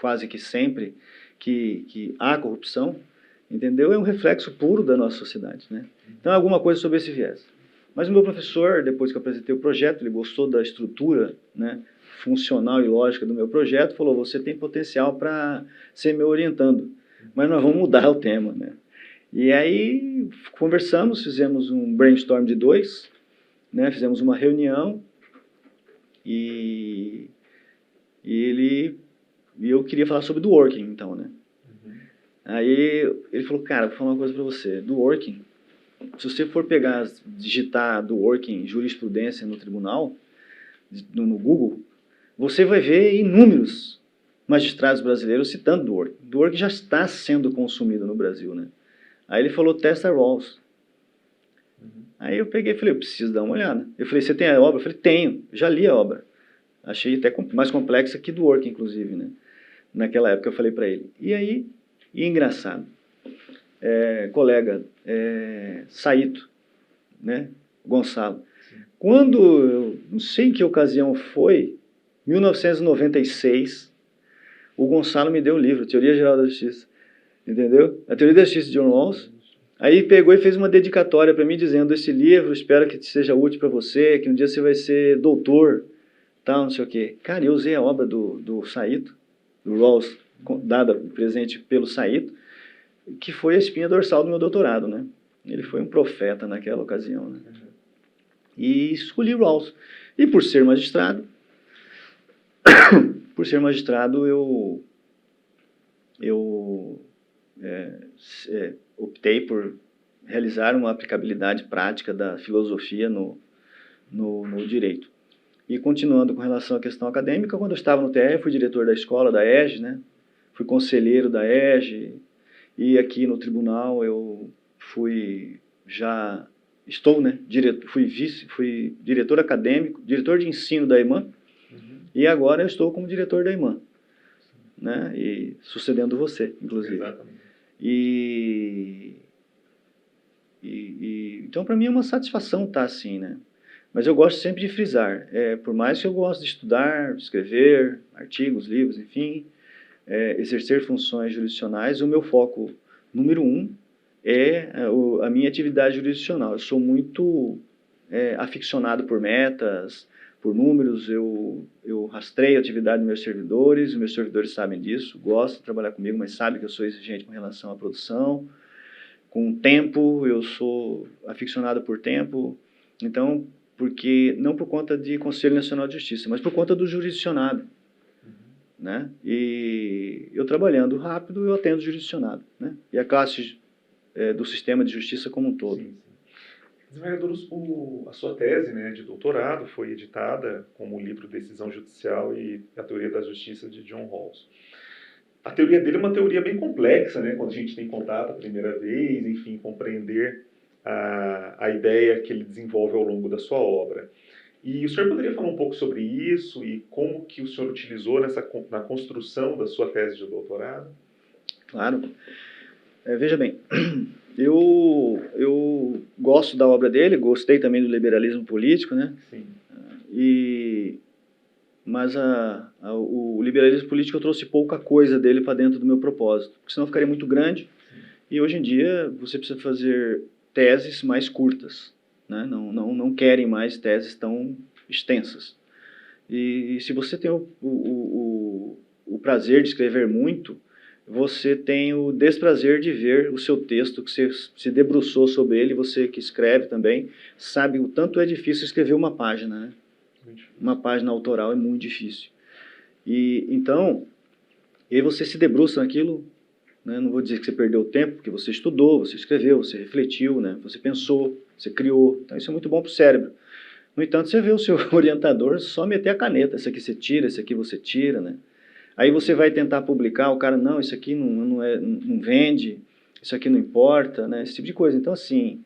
quase que sempre que há corrupção, entendeu? É um reflexo puro da nossa sociedade, né? Então, alguma coisa sobre esse viés. Mas o meu professor, depois que eu apresentei o projeto, ele gostou da estrutura, né, funcional e lógica do meu projeto, falou, você tem potencial para ser meu orientando, mas nós vamos mudar o tema, né? E aí, conversamos, fizemos um brainstorm de 2, né, fizemos uma reunião, e eu queria falar sobre do working, então, né? Aí ele falou, cara, vou falar uma coisa para você, do working, se você for digitar do working jurisprudência no tribunal, no Google, você vai ver inúmeros magistrados brasileiros citando do working. Do working já está sendo consumido no Brasil, né? Aí ele falou, testa Rawls. Aí eu peguei e falei, eu preciso dar uma olhada. Eu falei, você tem a obra? Eu falei, tenho, já li a obra. Achei até mais complexa que do working, inclusive, né? Naquela época eu falei para ele. E aí, engraçado, colega Saito, né? Gonçalo. Quando, eu não sei em que ocasião foi, 1996, o Gonçalo me deu o livro, Teoria Geral da Justiça, entendeu? A Teoria da Justiça de John Rawls. Aí pegou e fez uma dedicatória para mim dizendo, esse livro, espero que seja útil para você, que um dia você vai ser doutor, tal, não sei o quê. Cara, eu usei a obra do Saito, do Rawls, dada presente pelo Saito, que foi a espinha dorsal do meu doutorado, né? Ele foi um profeta naquela ocasião, né? E escolhi Rawls. E por ser magistrado, eu optei por realizar uma aplicabilidade prática da filosofia no direito. E continuando com relação à questão acadêmica, quando eu estava no TR, fui diretor da escola, da EGE, né? Fui conselheiro da EGE, e aqui no tribunal eu fui diretor acadêmico, diretor de ensino da IMAN, e agora eu estou como diretor da IMAN, né? E sucedendo você, inclusive. Exatamente. Então, para mim é uma satisfação estar assim, né? Mas eu gosto sempre de frisar, por mais que eu goste de estudar, de escrever artigos, livros, enfim, exercer funções jurisdicionais, o meu foco número 1 é a minha atividade jurisdicional. Eu sou muito aficionado por metas, por números, eu rastreio a atividade dos meus servidores, os meus servidores sabem disso, gostam de trabalhar comigo, mas sabem que eu sou exigente com relação à produção. Com o tempo, eu sou aficionado por tempo, então, não por conta de Conselho Nacional de Justiça, mas por conta do jurisdicionado, né? E eu trabalhando rápido, eu atendo o jurisdicionado, né? E a classe do sistema de justiça como um todo. Sim, sim. Desembargador, a sua tese, né, de doutorado foi editada como o livro Decisão Judicial e a Teoria da Justiça de John Rawls. A teoria dele é uma teoria bem complexa, né, quando a gente tem contato a primeira vez, enfim, compreender a ideia que ele desenvolve ao longo da sua obra. E o senhor poderia falar um pouco sobre isso e como que o senhor utilizou na construção da sua tese de doutorado? Claro. Veja bem, eu gosto da obra dele, gostei também do liberalismo político, né? Sim. Mas o liberalismo político eu trouxe pouca coisa dele para dentro do meu propósito, porque senão ficaria muito grande. Sim. E hoje em dia você precisa fazer teses mais curtas, né? Não querem mais teses tão extensas. E se você tem o prazer de escrever muito, você tem o desprazer de ver o seu texto, que você se debruçou sobre ele, você que escreve também, sabe o tanto é difícil escrever uma página, né? Uma página autoral é muito difícil. Então, e aí você se debruça naquilo, né? Não vou dizer que você perdeu tempo, porque você estudou, você escreveu, você refletiu, né? Você pensou, você criou. Então isso é muito bom para o cérebro. No entanto, você vê o seu orientador só meter a caneta. Esse aqui você tira, esse aqui você tira, né? Aí você vai tentar publicar, o cara, não, isso aqui não vende, isso aqui não importa, né? Esse tipo de coisa. Então, assim,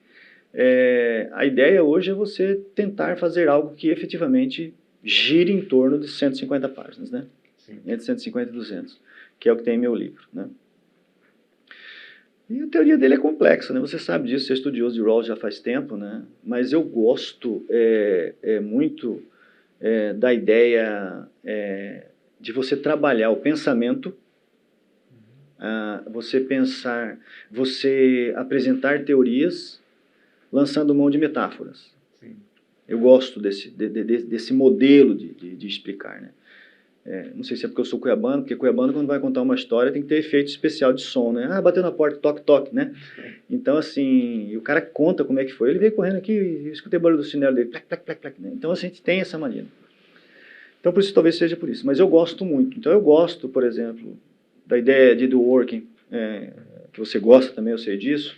a ideia hoje é você tentar fazer algo que efetivamente gire em torno de 150 páginas, né? Sim. Entre 150 e 200, que é o que tem em meu livro, né? E a teoria dele é complexa, né? Você sabe disso, você é estudioso de Rawls já faz tempo, né? Mas eu gosto muito da ideia de você trabalhar o pensamento, você apresentar teorias lançando mão de metáforas. Sim. Eu gosto desse modelo de explicar, né? Não sei se é porque eu sou cuiabano, porque cuiabano, quando vai contar uma história, tem que ter efeito especial de som, né? Bateu na porta, toque, toque, né? Então, assim, o cara conta como é que foi. Ele veio correndo aqui e eu escutei o barulho do chinelo dele, plac, plac, plac, plac, né? Então, assim, a gente tem essa mania. Então, por isso, talvez seja por isso. Mas eu gosto muito. Então, eu gosto, por exemplo, da ideia de do working, que você gosta também, eu sei disso.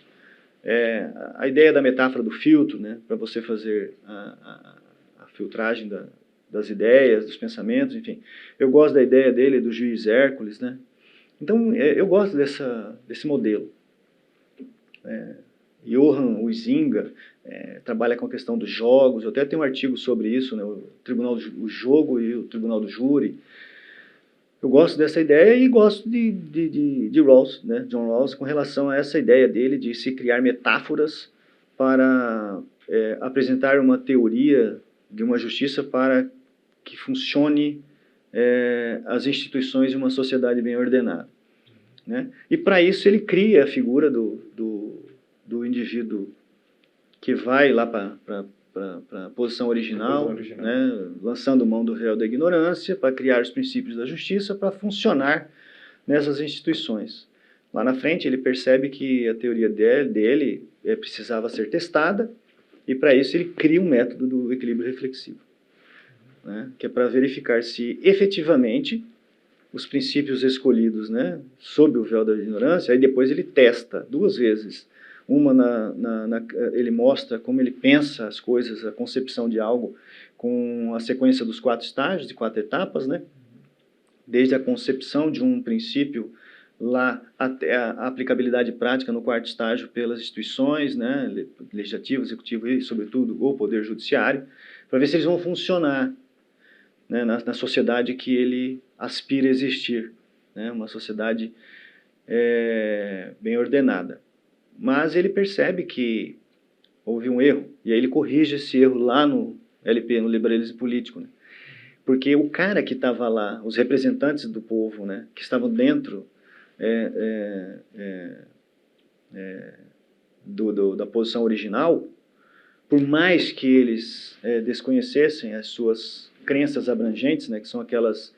A ideia da metáfora do filtro, né? Para você fazer a filtragem das ideias, dos pensamentos, enfim. Eu gosto da ideia dele, do juiz Hércules, né? Então, eu gosto desse modelo. Johann Huizinga trabalha com a questão dos jogos, eu até tenho um artigo sobre isso, né? O Tribunal do Jogo e o Tribunal do Júri. Eu gosto dessa ideia e gosto de Rawls, né? John Rawls, com relação a essa ideia dele de se criar metáforas para apresentar uma teoria de uma justiça para que funcione as instituições de uma sociedade bem ordenada, né? E para isso ele cria a figura do indivíduo que vai lá para a posição original, né? Lançando mão do réu da ignorância para criar os princípios da justiça para funcionar nessas instituições. Lá na frente ele percebe que a teoria dele precisava ser testada e para isso ele cria um método do equilíbrio reflexivo, né, que é para verificar se efetivamente os princípios escolhidos, né, sob o véu da ignorância, aí depois ele testa 2 vezes. Uma ele mostra como ele pensa as coisas, a concepção de algo, com a sequência dos 4 estágios, de 4 etapas, né, desde a concepção de um princípio lá até a aplicabilidade prática no 4º estágio pelas instituições, né, legislativo, executivo e, sobretudo, o poder judiciário, para ver se eles vão funcionar, né, na sociedade que ele aspira a existir, né, uma sociedade bem ordenada. Mas ele percebe que houve um erro, e aí ele corrige esse erro lá no LP, no Liberalismo Político, né? Porque o cara que estava lá, os representantes do povo, né, que estavam dentro da posição original, por mais que eles desconhecessem as suas crenças abrangentes, né, que são aquelas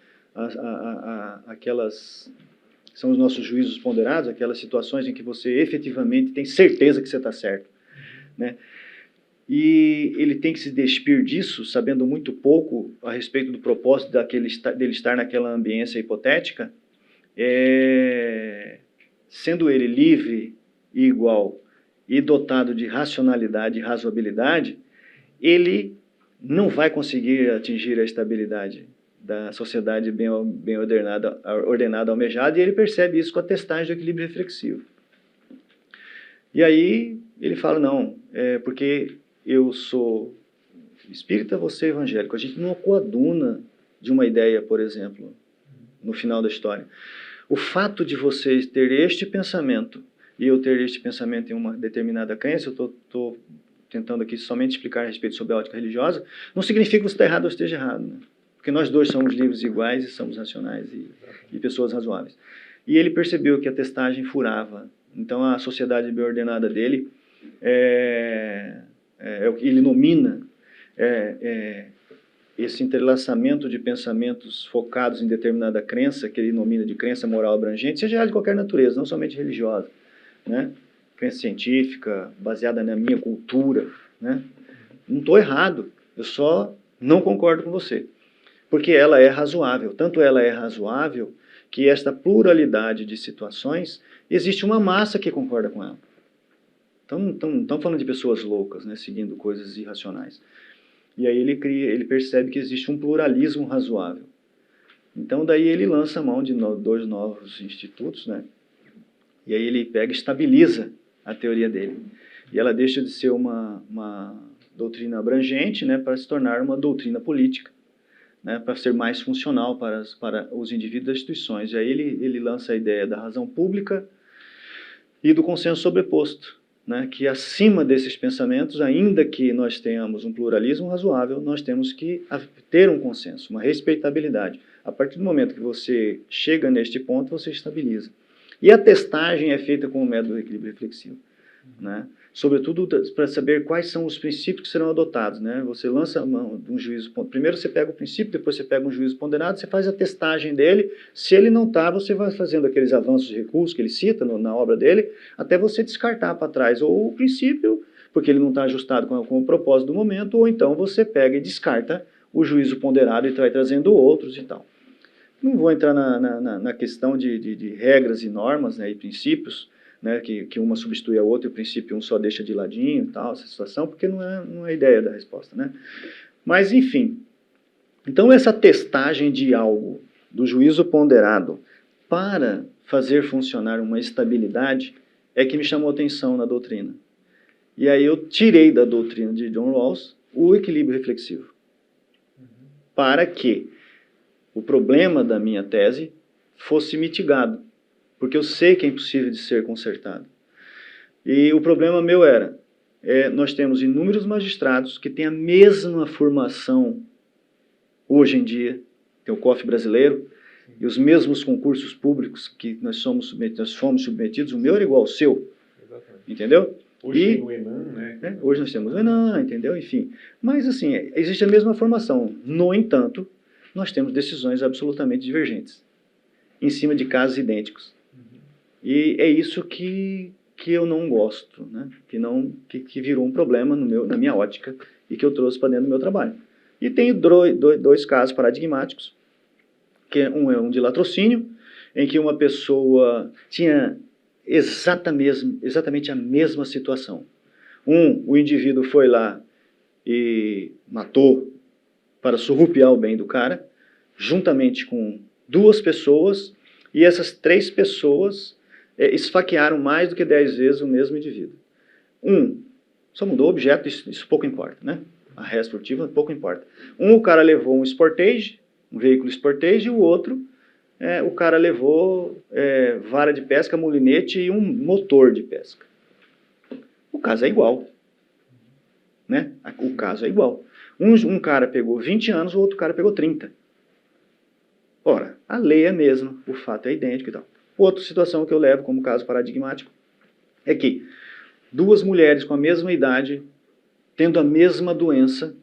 são os nossos juízos ponderados, aquelas situações em que você efetivamente tem certeza que você está certo, né? E ele tem que se despir disso, sabendo muito pouco a respeito do propósito dele estar naquela ambiência hipotética, sendo ele livre e igual e dotado de racionalidade e razoabilidade, ele não vai conseguir atingir a estabilidade da sociedade bem ordenada, almejada, e ele percebe isso com a testagem do equilíbrio reflexivo. E aí ele fala, não, porque eu sou espírita, você é evangélico. A gente não coaduna de uma ideia, por exemplo, no final da história. O fato de vocês ter este pensamento e eu ter este pensamento em uma determinada crença, eu estou tentando aqui somente explicar a respeito sobre a ótica religiosa, não significa que você está errado ou esteja errado, né? Porque nós dois somos livres iguais e somos racionais e pessoas razoáveis. E ele percebeu que a testagem furava. Então a sociedade bem ordenada dele, ele nomina esse entrelaçamento de pensamentos focados em determinada crença, que ele nomina de crença moral abrangente, seja ela de qualquer natureza, não somente religiosa, né? Crença científica, baseada na minha cultura, né? Não estou errado, eu só não concordo com você. Porque ela é razoável. Tanto ela é razoável que esta pluralidade de situações, existe uma massa que concorda com ela. Então, não estamos falando de pessoas loucas, né, seguindo coisas irracionais. E aí ele percebe que existe um pluralismo razoável. Então, daí ele lança a mão de 2 novos institutos, né? E aí ele pega e estabiliza a teoria dele. E ela deixa de ser uma doutrina abrangente, né, para se tornar uma doutrina política, né, para ser mais funcional para os indivíduos das instituições. E aí ele lança a ideia da razão pública e do consenso sobreposto, né, que acima desses pensamentos, ainda que nós tenhamos um pluralismo razoável, nós temos que ter um consenso, uma respeitabilidade. A partir do momento que você chega neste ponto, você estabiliza. E a testagem é feita com o método do equilíbrio reflexivo, né? Sobretudo para saber quais são os princípios que serão adotados, né? Você lança um juízo, primeiro você pega o princípio, depois você pega um juízo ponderado, você faz a testagem dele, se ele não está, você vai fazendo aqueles avanços de recurso que ele cita na obra dele, até você descartar para trás ou o princípio, porque ele não está ajustado com o propósito do momento, ou então você pega e descarta o juízo ponderado e vai trazendo outros e tal. Não vou entrar na questão de regras e normas, né, e princípios, né, que uma substitui a outra e o princípio um só deixa de ladinho e tal, essa situação, porque não é a ideia da resposta, né? Mas, enfim, então essa testagem de algo, do juízo ponderado, para fazer funcionar uma estabilidade, é que me chamou a atenção na doutrina. E aí eu tirei da doutrina de John Rawls o equilíbrio reflexivo, para que o problema da minha tese fosse mitigado, porque eu sei que é impossível de ser consertado. E o problema meu nós temos inúmeros magistrados que têm a mesma formação hoje em dia, tem o COF brasileiro, e os mesmos concursos públicos que nós fomos submetidos, o meu era igual ao seu, Exatamente. entendeu? Hoje tem o ENAM, né? Hoje nós temos o ENAM, entendeu? Enfim, mas assim, existe a mesma formação. No entanto, nós temos decisões absolutamente divergentes, em cima de casos idênticos. E é isso que eu não gosto, né? Que virou um problema na minha ótica e que eu trouxe para dentro do meu trabalho. E tenho dois casos paradigmáticos, que um é um de latrocínio, em que uma pessoa tinha exatamente a mesma situação. O indivíduo foi lá e matou para surrupiar o bem do cara, juntamente com 2 pessoas, e essas 3 pessoas esfaquearam mais do que 10 vezes o mesmo indivíduo. Só mudou o objeto, isso pouco importa, né? A ré esportiva pouco importa. O cara levou um Sportage, um veículo Sportage, e o outro, o cara levou vara de pesca, molinete e um motor de pesca. O caso é igual, né? O caso é igual. Um cara pegou 20 anos, o outro cara pegou 30. Ora, a lei é a mesma, o fato é idêntico e tal. Outra situação que eu levo como caso paradigmático é que 2 mulheres com a mesma idade, tendo a mesma doença,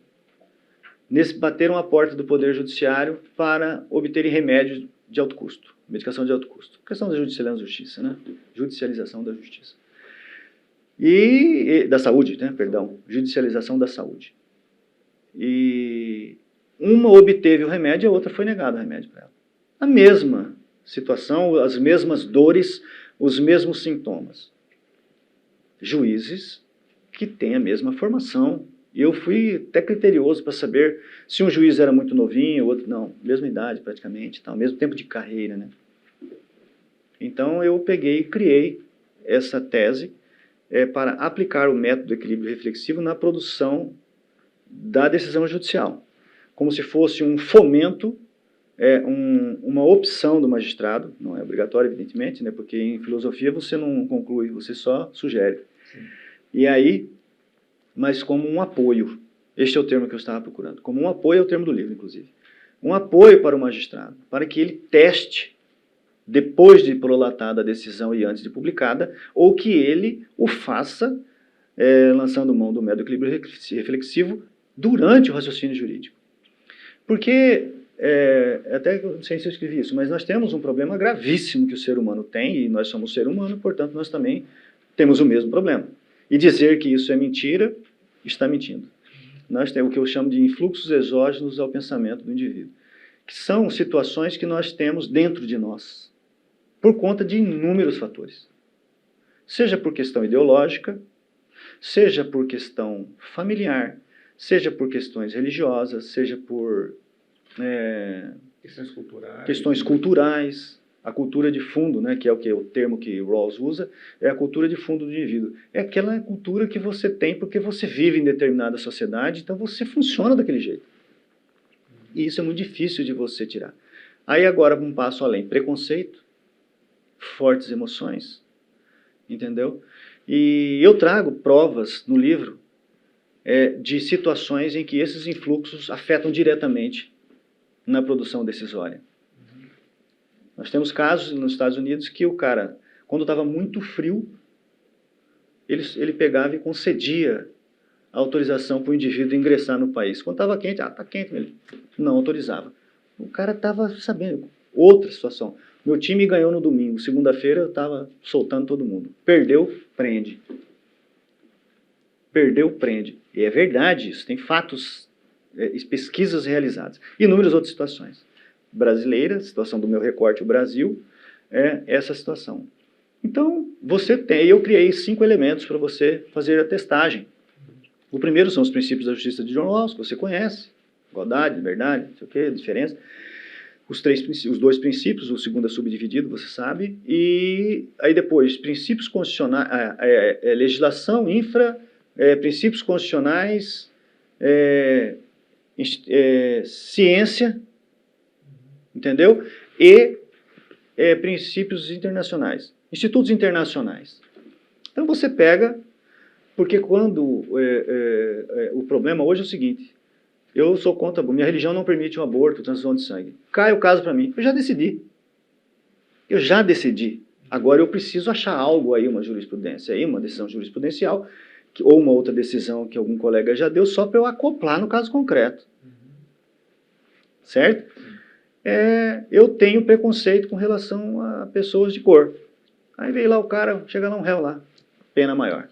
bateram a porta do Poder Judiciário para obterem remédios de alto custo, medicação de alto custo. Questão da judicialização da justiça, né? Judicialização da justiça. Da saúde, né? Perdão, judicialização da saúde. E uma obteve o remédio, a outra foi negado o remédio para ela. A mesma situação, as mesmas dores, os mesmos sintomas. Juízes que têm a mesma formação. E eu fui até criterioso para saber se um juiz era muito novinho, o outro não, mesma idade praticamente, tal, mesmo tempo de carreira, né? Então eu peguei e criei essa tese para aplicar o método do equilíbrio reflexivo na produção da decisão judicial, como se fosse um fomento, uma opção do magistrado, não é obrigatório, evidentemente, né, porque em filosofia você não conclui, você só sugere. Sim. E aí, mas como um apoio, este é o termo que eu estava procurando, como um apoio é o termo do livro, inclusive, um apoio para o magistrado, para que ele teste, depois de prolatada a decisão e antes de publicada, ou que ele o faça, lançando mão do método equilíbrio reflexivo, durante o raciocínio jurídico. Porque, até não sei se eu escrevi isso, mas nós temos um problema gravíssimo que o ser humano tem, e nós somos ser humano, portanto nós também temos o mesmo problema. E dizer que isso é mentira, está mentindo. Nós temos o que eu chamo de influxos exógenos ao pensamento do indivíduo, que são situações que nós temos dentro de nós, por conta de inúmeros fatores. Seja por questão ideológica, seja por questão familiar, seja por questões religiosas, seja por questões culturais, a cultura de fundo, né, que é o termo que Rawls usa, é a cultura de fundo do indivíduo. É aquela cultura que você tem porque você vive em determinada sociedade, então você funciona daquele jeito. E isso é muito difícil de você tirar. Aí agora, um passo além, preconceito, fortes emoções, entendeu? E eu trago provas no livro de situações em que esses influxos afetam diretamente na produção decisória. Nós temos casos nos Estados Unidos que o cara, quando estava muito frio, ele pegava e concedia a autorização para o indivíduo ingressar no país. Quando estava quente, está quente, ele não autorizava. O cara estava sabendo. Outra situação. Meu time ganhou no domingo. Segunda-feira eu estava soltando todo mundo. Perdeu, prende. Perdeu, prende. E é verdade isso. Tem fatos, pesquisas realizadas. E inúmeras outras situações. Brasileira, situação do meu recorte, o Brasil, é essa situação. Então, eu criei 5 elementos para você fazer a testagem. O primeiro são os princípios da justiça de John Rawls, que você conhece. Igualdade, liberdade, não sei o quê, diferença. Os 2 princípios, o segundo é subdividido, você sabe. E aí depois, princípios constitucionais, legislação, princípios constitucionais, ciência, entendeu? E princípios internacionais, institutos internacionais. Então você pega, porque quando o problema hoje é o seguinte: eu sou contra, minha religião não permite um aborto, transfusão de sangue. Cai o caso para mim. Eu já decidi. Agora eu preciso achar algo aí, uma jurisprudência aí, uma decisão jurisprudencial, ou uma outra decisão que algum colega já deu, só para eu acoplar no caso concreto. Certo? Eu tenho preconceito com relação a pessoas de cor. Aí veio lá o cara, chega lá um réu lá, pena maior.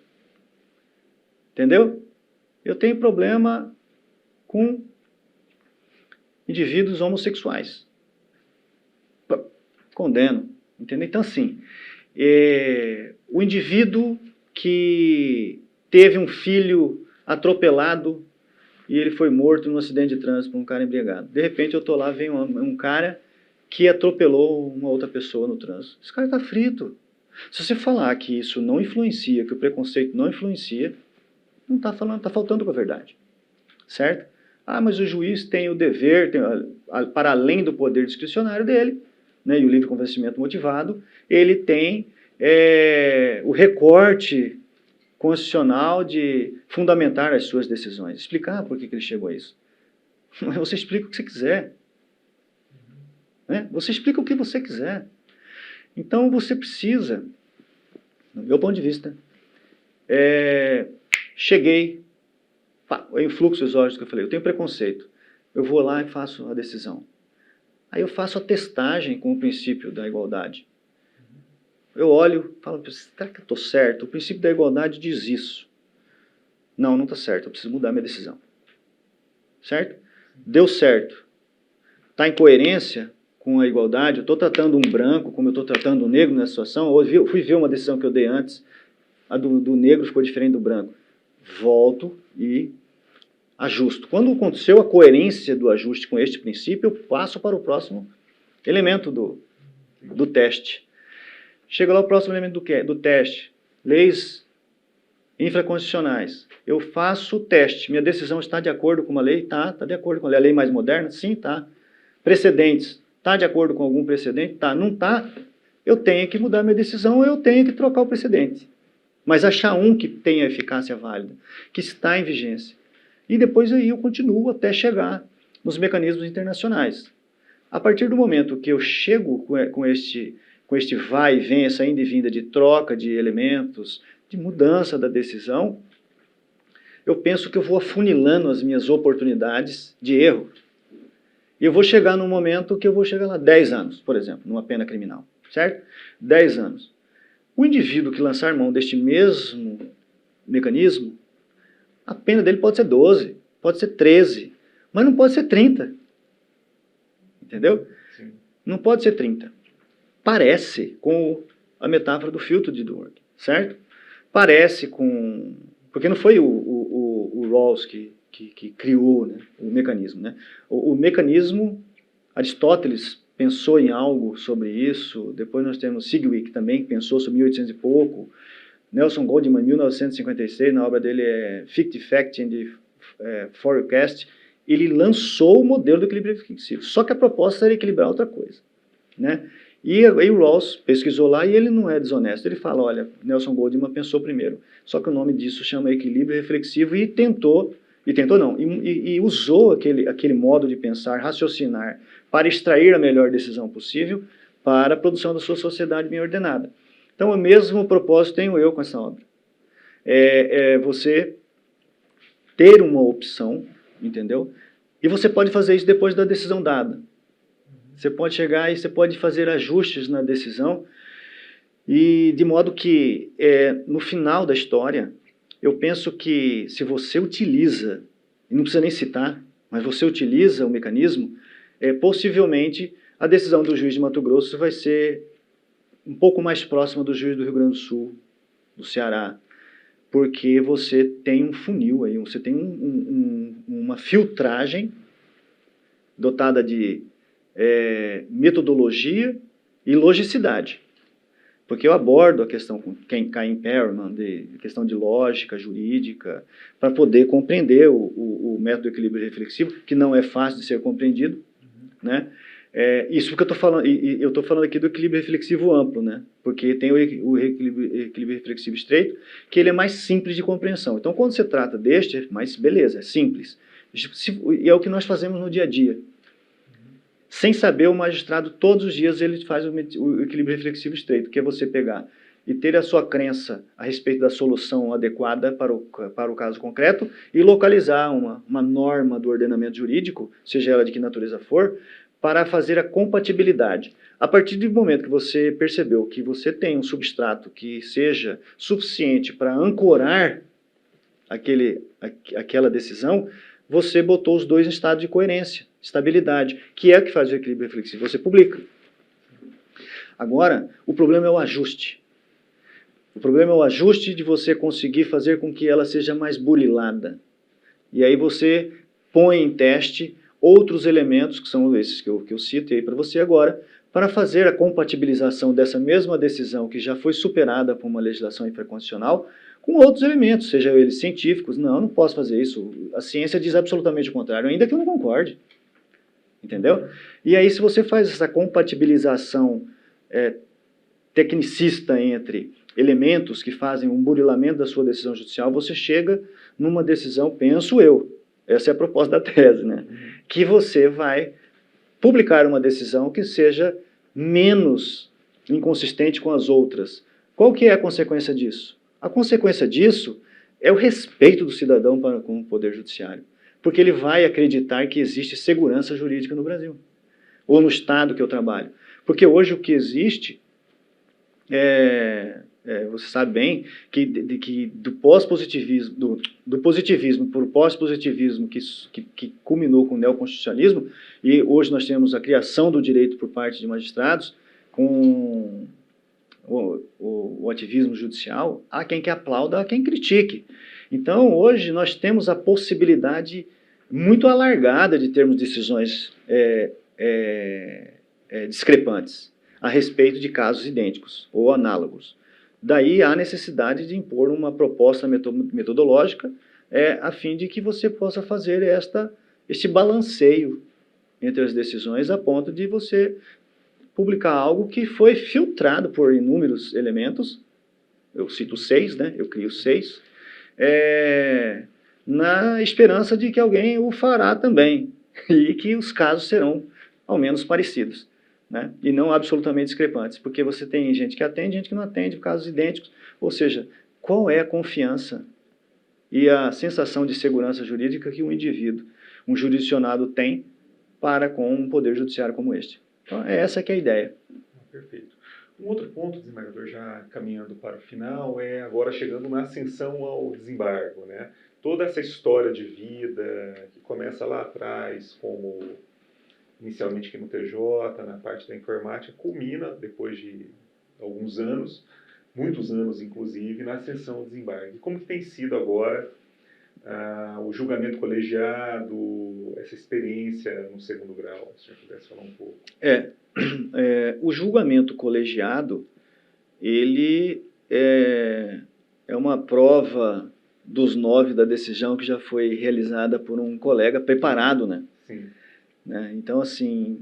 Entendeu? Eu tenho problema com indivíduos homossexuais. Condeno. Entendeu? Então, assim, o indivíduo que teve um filho atropelado e ele foi morto num acidente de trânsito por um cara embriagado. De repente, eu estou lá, vem um cara que atropelou uma outra pessoa no trânsito. Esse cara está frito. Se você falar que isso não influencia, que o preconceito não influencia, não está falando, está faltando com a verdade. Certo? Ah, mas o juiz tem o dever, para além do poder discricionário dele, né, e o livre convencimento motivado, ele tem o recorte constitucional de fundamentar as suas decisões. Explicar por que ele chegou a isso. Você explica o que você quiser. Né? Você explica o que você quiser. Então, você precisa, no meu ponto de vista, cheguei, o influxo exógeno que eu falei, eu tenho preconceito, eu vou lá e faço a decisão. Aí eu faço a testagem com o princípio da igualdade. Eu olho e falo, será que eu estou certo? O princípio da igualdade diz isso. Não, não está certo, eu preciso mudar minha decisão. Certo? Deu certo. Está em coerência com a igualdade? Eu estou tratando um branco como eu estou tratando um negro nessa situação? Ou eu fui ver uma decisão que eu dei antes, a do negro ficou diferente do branco. Volto e ajusto. Quando aconteceu a coerência do ajuste com este princípio, eu passo para o próximo elemento do teste. Chega lá o próximo elemento do teste. Leis infraconstitucionais. Eu faço o teste. Minha decisão está de acordo com uma lei? Está de acordo com a lei. A lei mais moderna? Sim, está. Precedentes. Está de acordo com algum precedente? Está. Não está. Eu tenho que mudar minha decisão, eu tenho que trocar o precedente. Mas achar um que tenha eficácia válida, que está em vigência. E depois aí eu continuo até chegar nos mecanismos internacionais. A partir do momento que eu chego com este vai e vem, essa ida e vinda de troca de elementos, de mudança da decisão, eu penso que eu vou afunilando as minhas oportunidades de erro. E eu vou chegar num momento que eu vou chegar lá 10 anos, por exemplo, numa pena criminal. Certo? 10 anos. O indivíduo que lançar mão deste mesmo mecanismo, a pena dele pode ser 12, pode ser 13, mas não pode ser 30. Entendeu? Sim. Não pode ser 30. Parece com a metáfora do filtro de Dworkin, certo? Parece com... Porque não foi o Rawls que criou, né, o mecanismo. Né? O mecanismo, Aristóteles pensou em algo sobre isso, depois nós temos Sidgwick também, que pensou sobre 1800 e pouco, Nelson Goldman, em 1956, na obra dele Fictive Fact and the Forecast, ele lançou o modelo do equilíbrio reflexivo. Só que a proposta era equilibrar outra coisa. Né? E aí o Rawls pesquisou lá e ele não é desonesto. Ele fala, olha, Nelson Goldman pensou primeiro. Só que o nome disso chama equilíbrio reflexivo e usou aquele modo de pensar, raciocinar, para extrair a melhor decisão possível para a produção da sua sociedade bem ordenada. Então, o mesmo propósito tenho eu com essa obra. Você ter uma opção, entendeu? E você pode fazer isso depois da decisão dada. Você pode chegar e você pode fazer ajustes na decisão, e de modo que, no final da história, eu penso que se você utiliza, e não precisa nem citar, mas você utiliza o mecanismo, possivelmente a decisão do juiz de Mato Grosso vai ser um pouco mais próxima do juiz do Rio Grande do Sul, do Ceará, porque você tem um funil aí, você tem uma filtragem dotada de metodologia e logicidade. Porque eu abordo a questão com Cain Perelman, a questão de lógica jurídica, para poder compreender o método do equilíbrio reflexivo, que não é fácil de ser compreendido, né? Isso porque eu estou falando, e eu estou falando aqui do equilíbrio reflexivo amplo, né? Porque tem o equilíbrio reflexivo estreito, que ele é mais simples de compreensão. Então, quando você trata deste, mas beleza, é simples. E é o que nós fazemos no dia a dia. Sem saber, o magistrado, todos os dias, ele faz o equilíbrio reflexivo estreito, que é você pegar e ter a sua crença a respeito da solução adequada para o caso concreto e localizar uma norma do ordenamento jurídico, seja ela de que natureza for, para fazer a compatibilidade. A partir do momento que você percebeu que você tem um substrato que seja suficiente para ancorar aquela decisão, você botou os dois em estado de coerência, estabilidade, que é o que faz o equilíbrio reflexivo. Você publica. Agora, o problema é o ajuste. O problema é o ajuste de você conseguir fazer com que ela seja mais burilada. E aí você põe em teste outros elementos, que são esses que eu citei para você agora, para fazer a compatibilização dessa mesma decisão que já foi superada por uma legislação infraconstitucional com outros elementos, sejam eles científicos. Não posso fazer isso. A ciência diz absolutamente o contrário, ainda que eu não concorde. Entendeu? E aí, se você faz essa compatibilização tecnicista entre elementos que fazem um burilamento da sua decisão judicial, você chega numa decisão, penso eu, essa é a proposta da tese, né? Que você vai publicar uma decisão que seja menos inconsistente com as outras. Qual que é a consequência disso? A consequência disso é o respeito do cidadão com o Poder Judiciário, porque ele vai acreditar que existe segurança jurídica no Brasil, ou no Estado que eu trabalho. Porque hoje o que existe, você sabe bem, que do pós-positivismo, do positivismo para o pós-positivismo que culminou com o neoconstitucionalismo, e hoje nós temos a criação do direito por parte de magistrados, com o ativismo judicial, há quem que aplauda, há quem critique. Então, hoje, nós temos a possibilidade muito alargada de termos decisões discrepantes a respeito de casos idênticos ou análogos. Daí, há necessidade de impor uma proposta metodológica a fim de que você possa fazer este balanceio entre as decisões a ponto de você publicar algo que foi filtrado por inúmeros elementos, eu cito 6, né? Eu crio 6, na esperança de que alguém o fará também, e que os casos serão ao menos parecidos, né? E não absolutamente discrepantes, porque você tem gente que atende, gente que não atende, casos idênticos, ou seja, qual é a confiança e a sensação de segurança jurídica que um indivíduo, um jurisdicionado tem para com um poder judiciário como este? Então, essa que é a ideia. Perfeito. Um outro ponto, desembargador, já caminhando para o final, agora chegando na ascensão ao desembargo, né? Toda essa história de vida que começa lá atrás, como inicialmente aqui no TJ, na parte da informática, culmina, depois de alguns anos, muitos anos inclusive, na ascensão ao desembargo. E como que tem sido agora o julgamento colegiado, essa experiência no segundo grau, se você pudesse falar um pouco. O julgamento colegiado, ele é uma prova dos 9 da decisão que já foi realizada por um colega preparado, né? Sim. Né? Então, assim,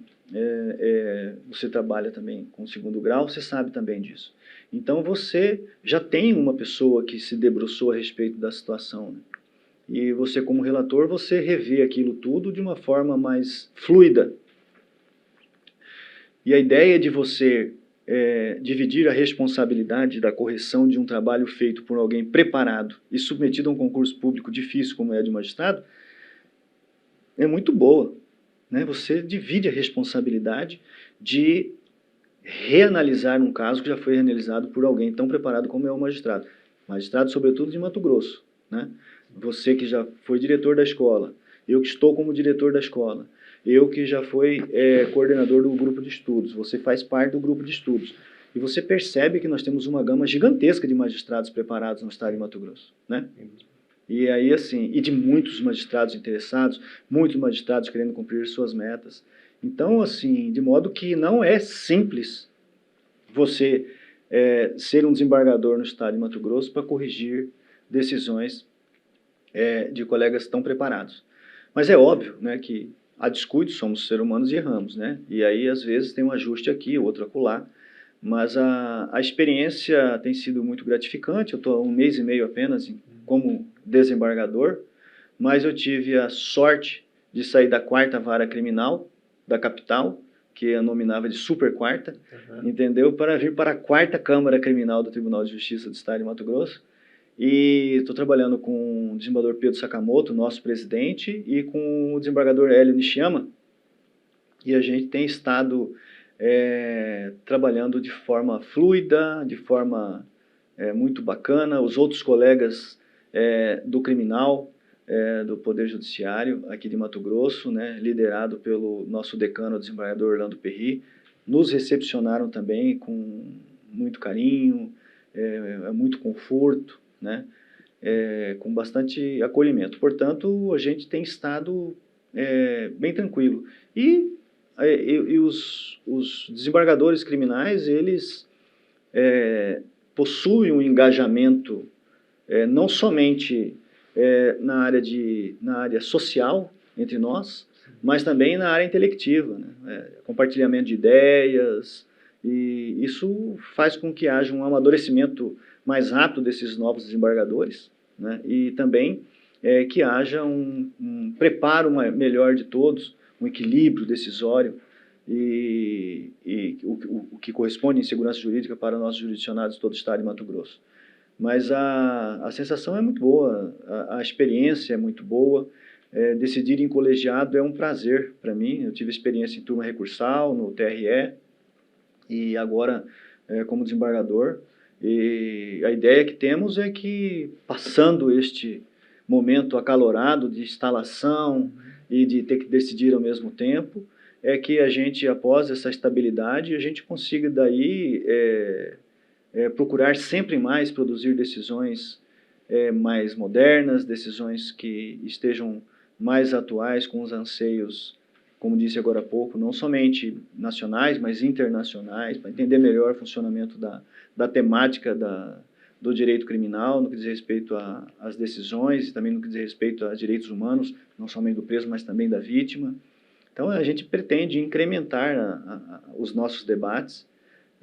você trabalha também com segundo grau, você sabe também disso. Então você já tem uma pessoa que se debruçou a respeito da situação, né? E você, como relator, você revê aquilo tudo de uma forma mais fluida. E a ideia de você dividir a responsabilidade da correção de um trabalho feito por alguém preparado e submetido a um concurso público difícil, como é de magistrado, é muito boa, né? Você divide a responsabilidade de reanalisar um caso que já foi reanalisado por alguém tão preparado como é o magistrado. Magistrado, sobretudo, de Mato Grosso, né? Você que já foi diretor da escola, eu que estou como diretor da escola, eu que já fui coordenador do grupo de estudos, você faz parte do grupo de estudos. E você percebe que nós temos uma gama gigantesca de magistrados preparados no estado de Mato Grosso, né? E aí, assim, e de muitos magistrados interessados, muitos magistrados querendo cumprir suas metas. Então, assim, de modo que não é simples você ser um desembargador no estado de Mato Grosso para corrigir decisões de colegas tão preparados. Mas é óbvio, né, que a descuido somos seres humanos e erramos, né? E aí, às vezes, tem um ajuste aqui, outro acolá. Mas a experiência tem sido muito gratificante. Eu estou há 1 mês e meio apenas como desembargador, mas eu tive a sorte de sair da 4ª Vara Criminal da capital, que eu nominava de super quarta, entendeu? Para vir para a 4ª Câmara Criminal do Tribunal de Justiça do Estado de Mato Grosso. E estou trabalhando com o desembargador Pedro Sakamoto, nosso presidente, e com o desembargador Hélio Nishiyama. E a gente tem estado trabalhando de forma fluida, de forma muito bacana. Os outros colegas do criminal, do Poder Judiciário aqui de Mato Grosso, né, liderado pelo nosso decano, o desembargador Orlando Perry, nos recepcionaram também com muito carinho, muito conforto, né, com bastante acolhimento. Portanto, a gente tem estado bem tranquilo. E os desembargadores criminais, eles possuem um engajamento não somente na área social entre nós, mas também na área intelectiva, né? Compartilhamento de ideias, e isso faz com que haja um amadurecimento mais rápido desses novos desembargadores, né? E também que haja um preparo melhor de todos, um equilíbrio decisório e o que corresponde em segurança jurídica para nossos jurisdicionados de todo o estado de Mato Grosso. Mas a sensação é muito boa, a experiência é muito boa. Decidir em colegiado é um prazer para mim. Eu tive experiência em turma recursal, no TRE, e agora como desembargador. E a ideia que temos é que, passando este momento acalorado de instalação e de ter que decidir ao mesmo tempo, é que a gente, após essa estabilidade, a gente consiga daí procurar sempre mais produzir decisões mais modernas, decisões que estejam mais atuais com os anseios, como disse agora há pouco, não somente nacionais, mas internacionais, para entender melhor o funcionamento da temática do direito criminal, no que diz respeito às decisões, e também no que diz respeito a direitos humanos, não somente do preso, mas também da vítima. Então, a gente pretende incrementar os nossos debates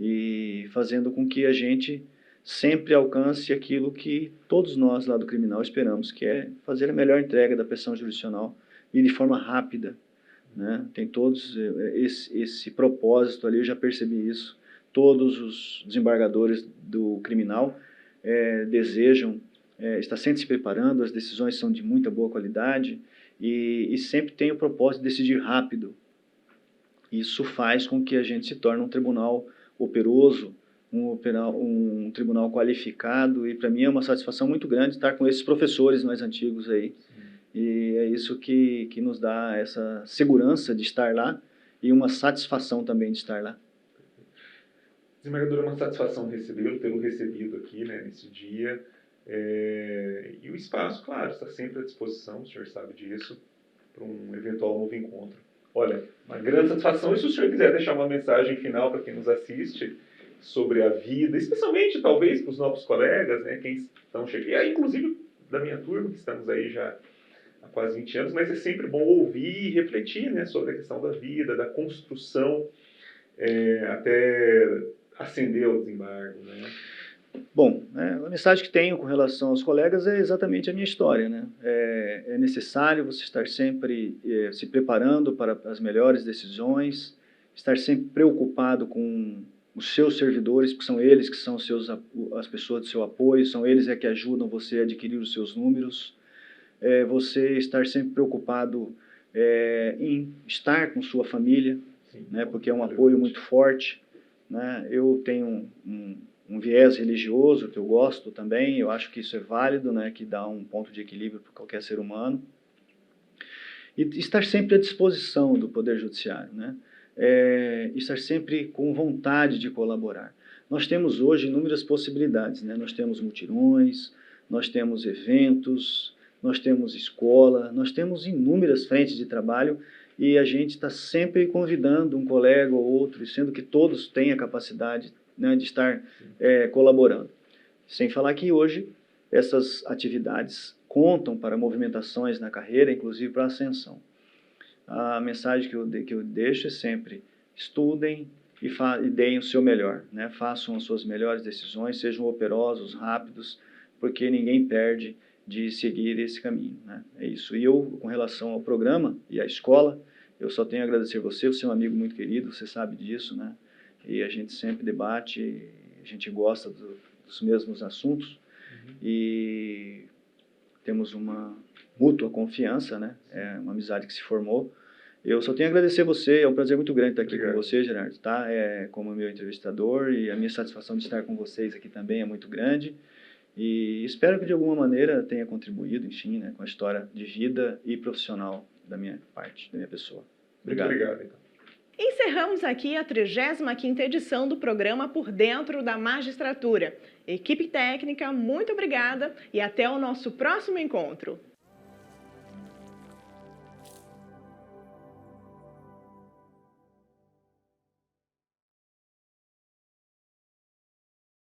e fazendo com que a gente sempre alcance aquilo que todos nós lá do criminal esperamos, que é fazer a melhor entrega da prestação jurisdicional e de forma rápida, né? Tem todos esse propósito ali, eu já percebi isso. Todos os desembargadores do criminal desejam estar sempre se preparando, as decisões são de muita boa qualidade e sempre tem o propósito de decidir rápido. Isso faz com que a gente se torne um tribunal operoso, um tribunal qualificado, e para mim é uma satisfação muito grande estar com esses professores mais antigos aí. E é isso que nos dá essa segurança de estar lá e uma satisfação também de estar lá. Desembargador, é uma satisfação recebê-lo, tê-lo recebido aqui, né, nesse dia. E o espaço, claro, está sempre à disposição, o senhor sabe disso, para um eventual novo encontro. Olha, uma grande satisfação. E se o senhor quiser deixar uma mensagem final para quem nos assiste sobre a vida, especialmente talvez para os novos colegas, né, quem estão chegando, inclusive da minha turma, que estamos aí já há quase 20 anos, mas é sempre bom ouvir e refletir, né, sobre a questão da vida, da construção, até ascender ao desembargo, né? Bom, a mensagem que tenho com relação aos colegas é exatamente a minha história, né? É necessário você estar sempre se preparando para as melhores decisões, estar sempre preocupado com os seus servidores, porque são eles que são as pessoas do seu apoio, são eles que ajudam você a adquirir os seus números. Você estar sempre preocupado em estar com sua família, sim, né? Porque é um apoio muito forte, né? Eu tenho um viés religioso que eu gosto também, eu acho que isso é válido, né, que dá um ponto de equilíbrio para qualquer ser humano. E estar sempre à disposição do Poder Judiciário, né? Estar sempre com vontade de colaborar. Nós temos hoje inúmeras possibilidades, né? Nós temos mutirões, nós temos eventos, nós temos escola, nós temos inúmeras frentes de trabalho e a gente está sempre convidando um colega ou outro, sendo que todos têm a capacidade, né, de estar colaborando. Sem falar que hoje essas atividades contam para movimentações na carreira, inclusive para a ascensão. A mensagem que eu deixo é sempre: estudem e deem o seu melhor, né? Façam as suas melhores decisões, sejam operosos, rápidos, porque ninguém perde de seguir esse caminho, né? É isso. E eu, com relação ao programa e à escola, eu só tenho a agradecer você é um amigo muito querido, você sabe disso, né? E a gente sempre debate, a gente gosta dos mesmos assuntos, e temos uma mútua confiança, né? É uma amizade que se formou. Eu só tenho a agradecer você, é um prazer muito grande estar aqui com você, Gerardo, tá? Como meu entrevistador, e a minha satisfação de estar com vocês aqui também é muito grande. E espero que de alguma maneira tenha contribuído, enfim, né, com a história de vida e profissional da minha parte, da minha pessoa. Obrigado. Muito obrigado, então. Encerramos aqui a 35ª edição do programa Por Dentro da Magistratura. Equipe técnica, muito obrigada e até o nosso próximo encontro.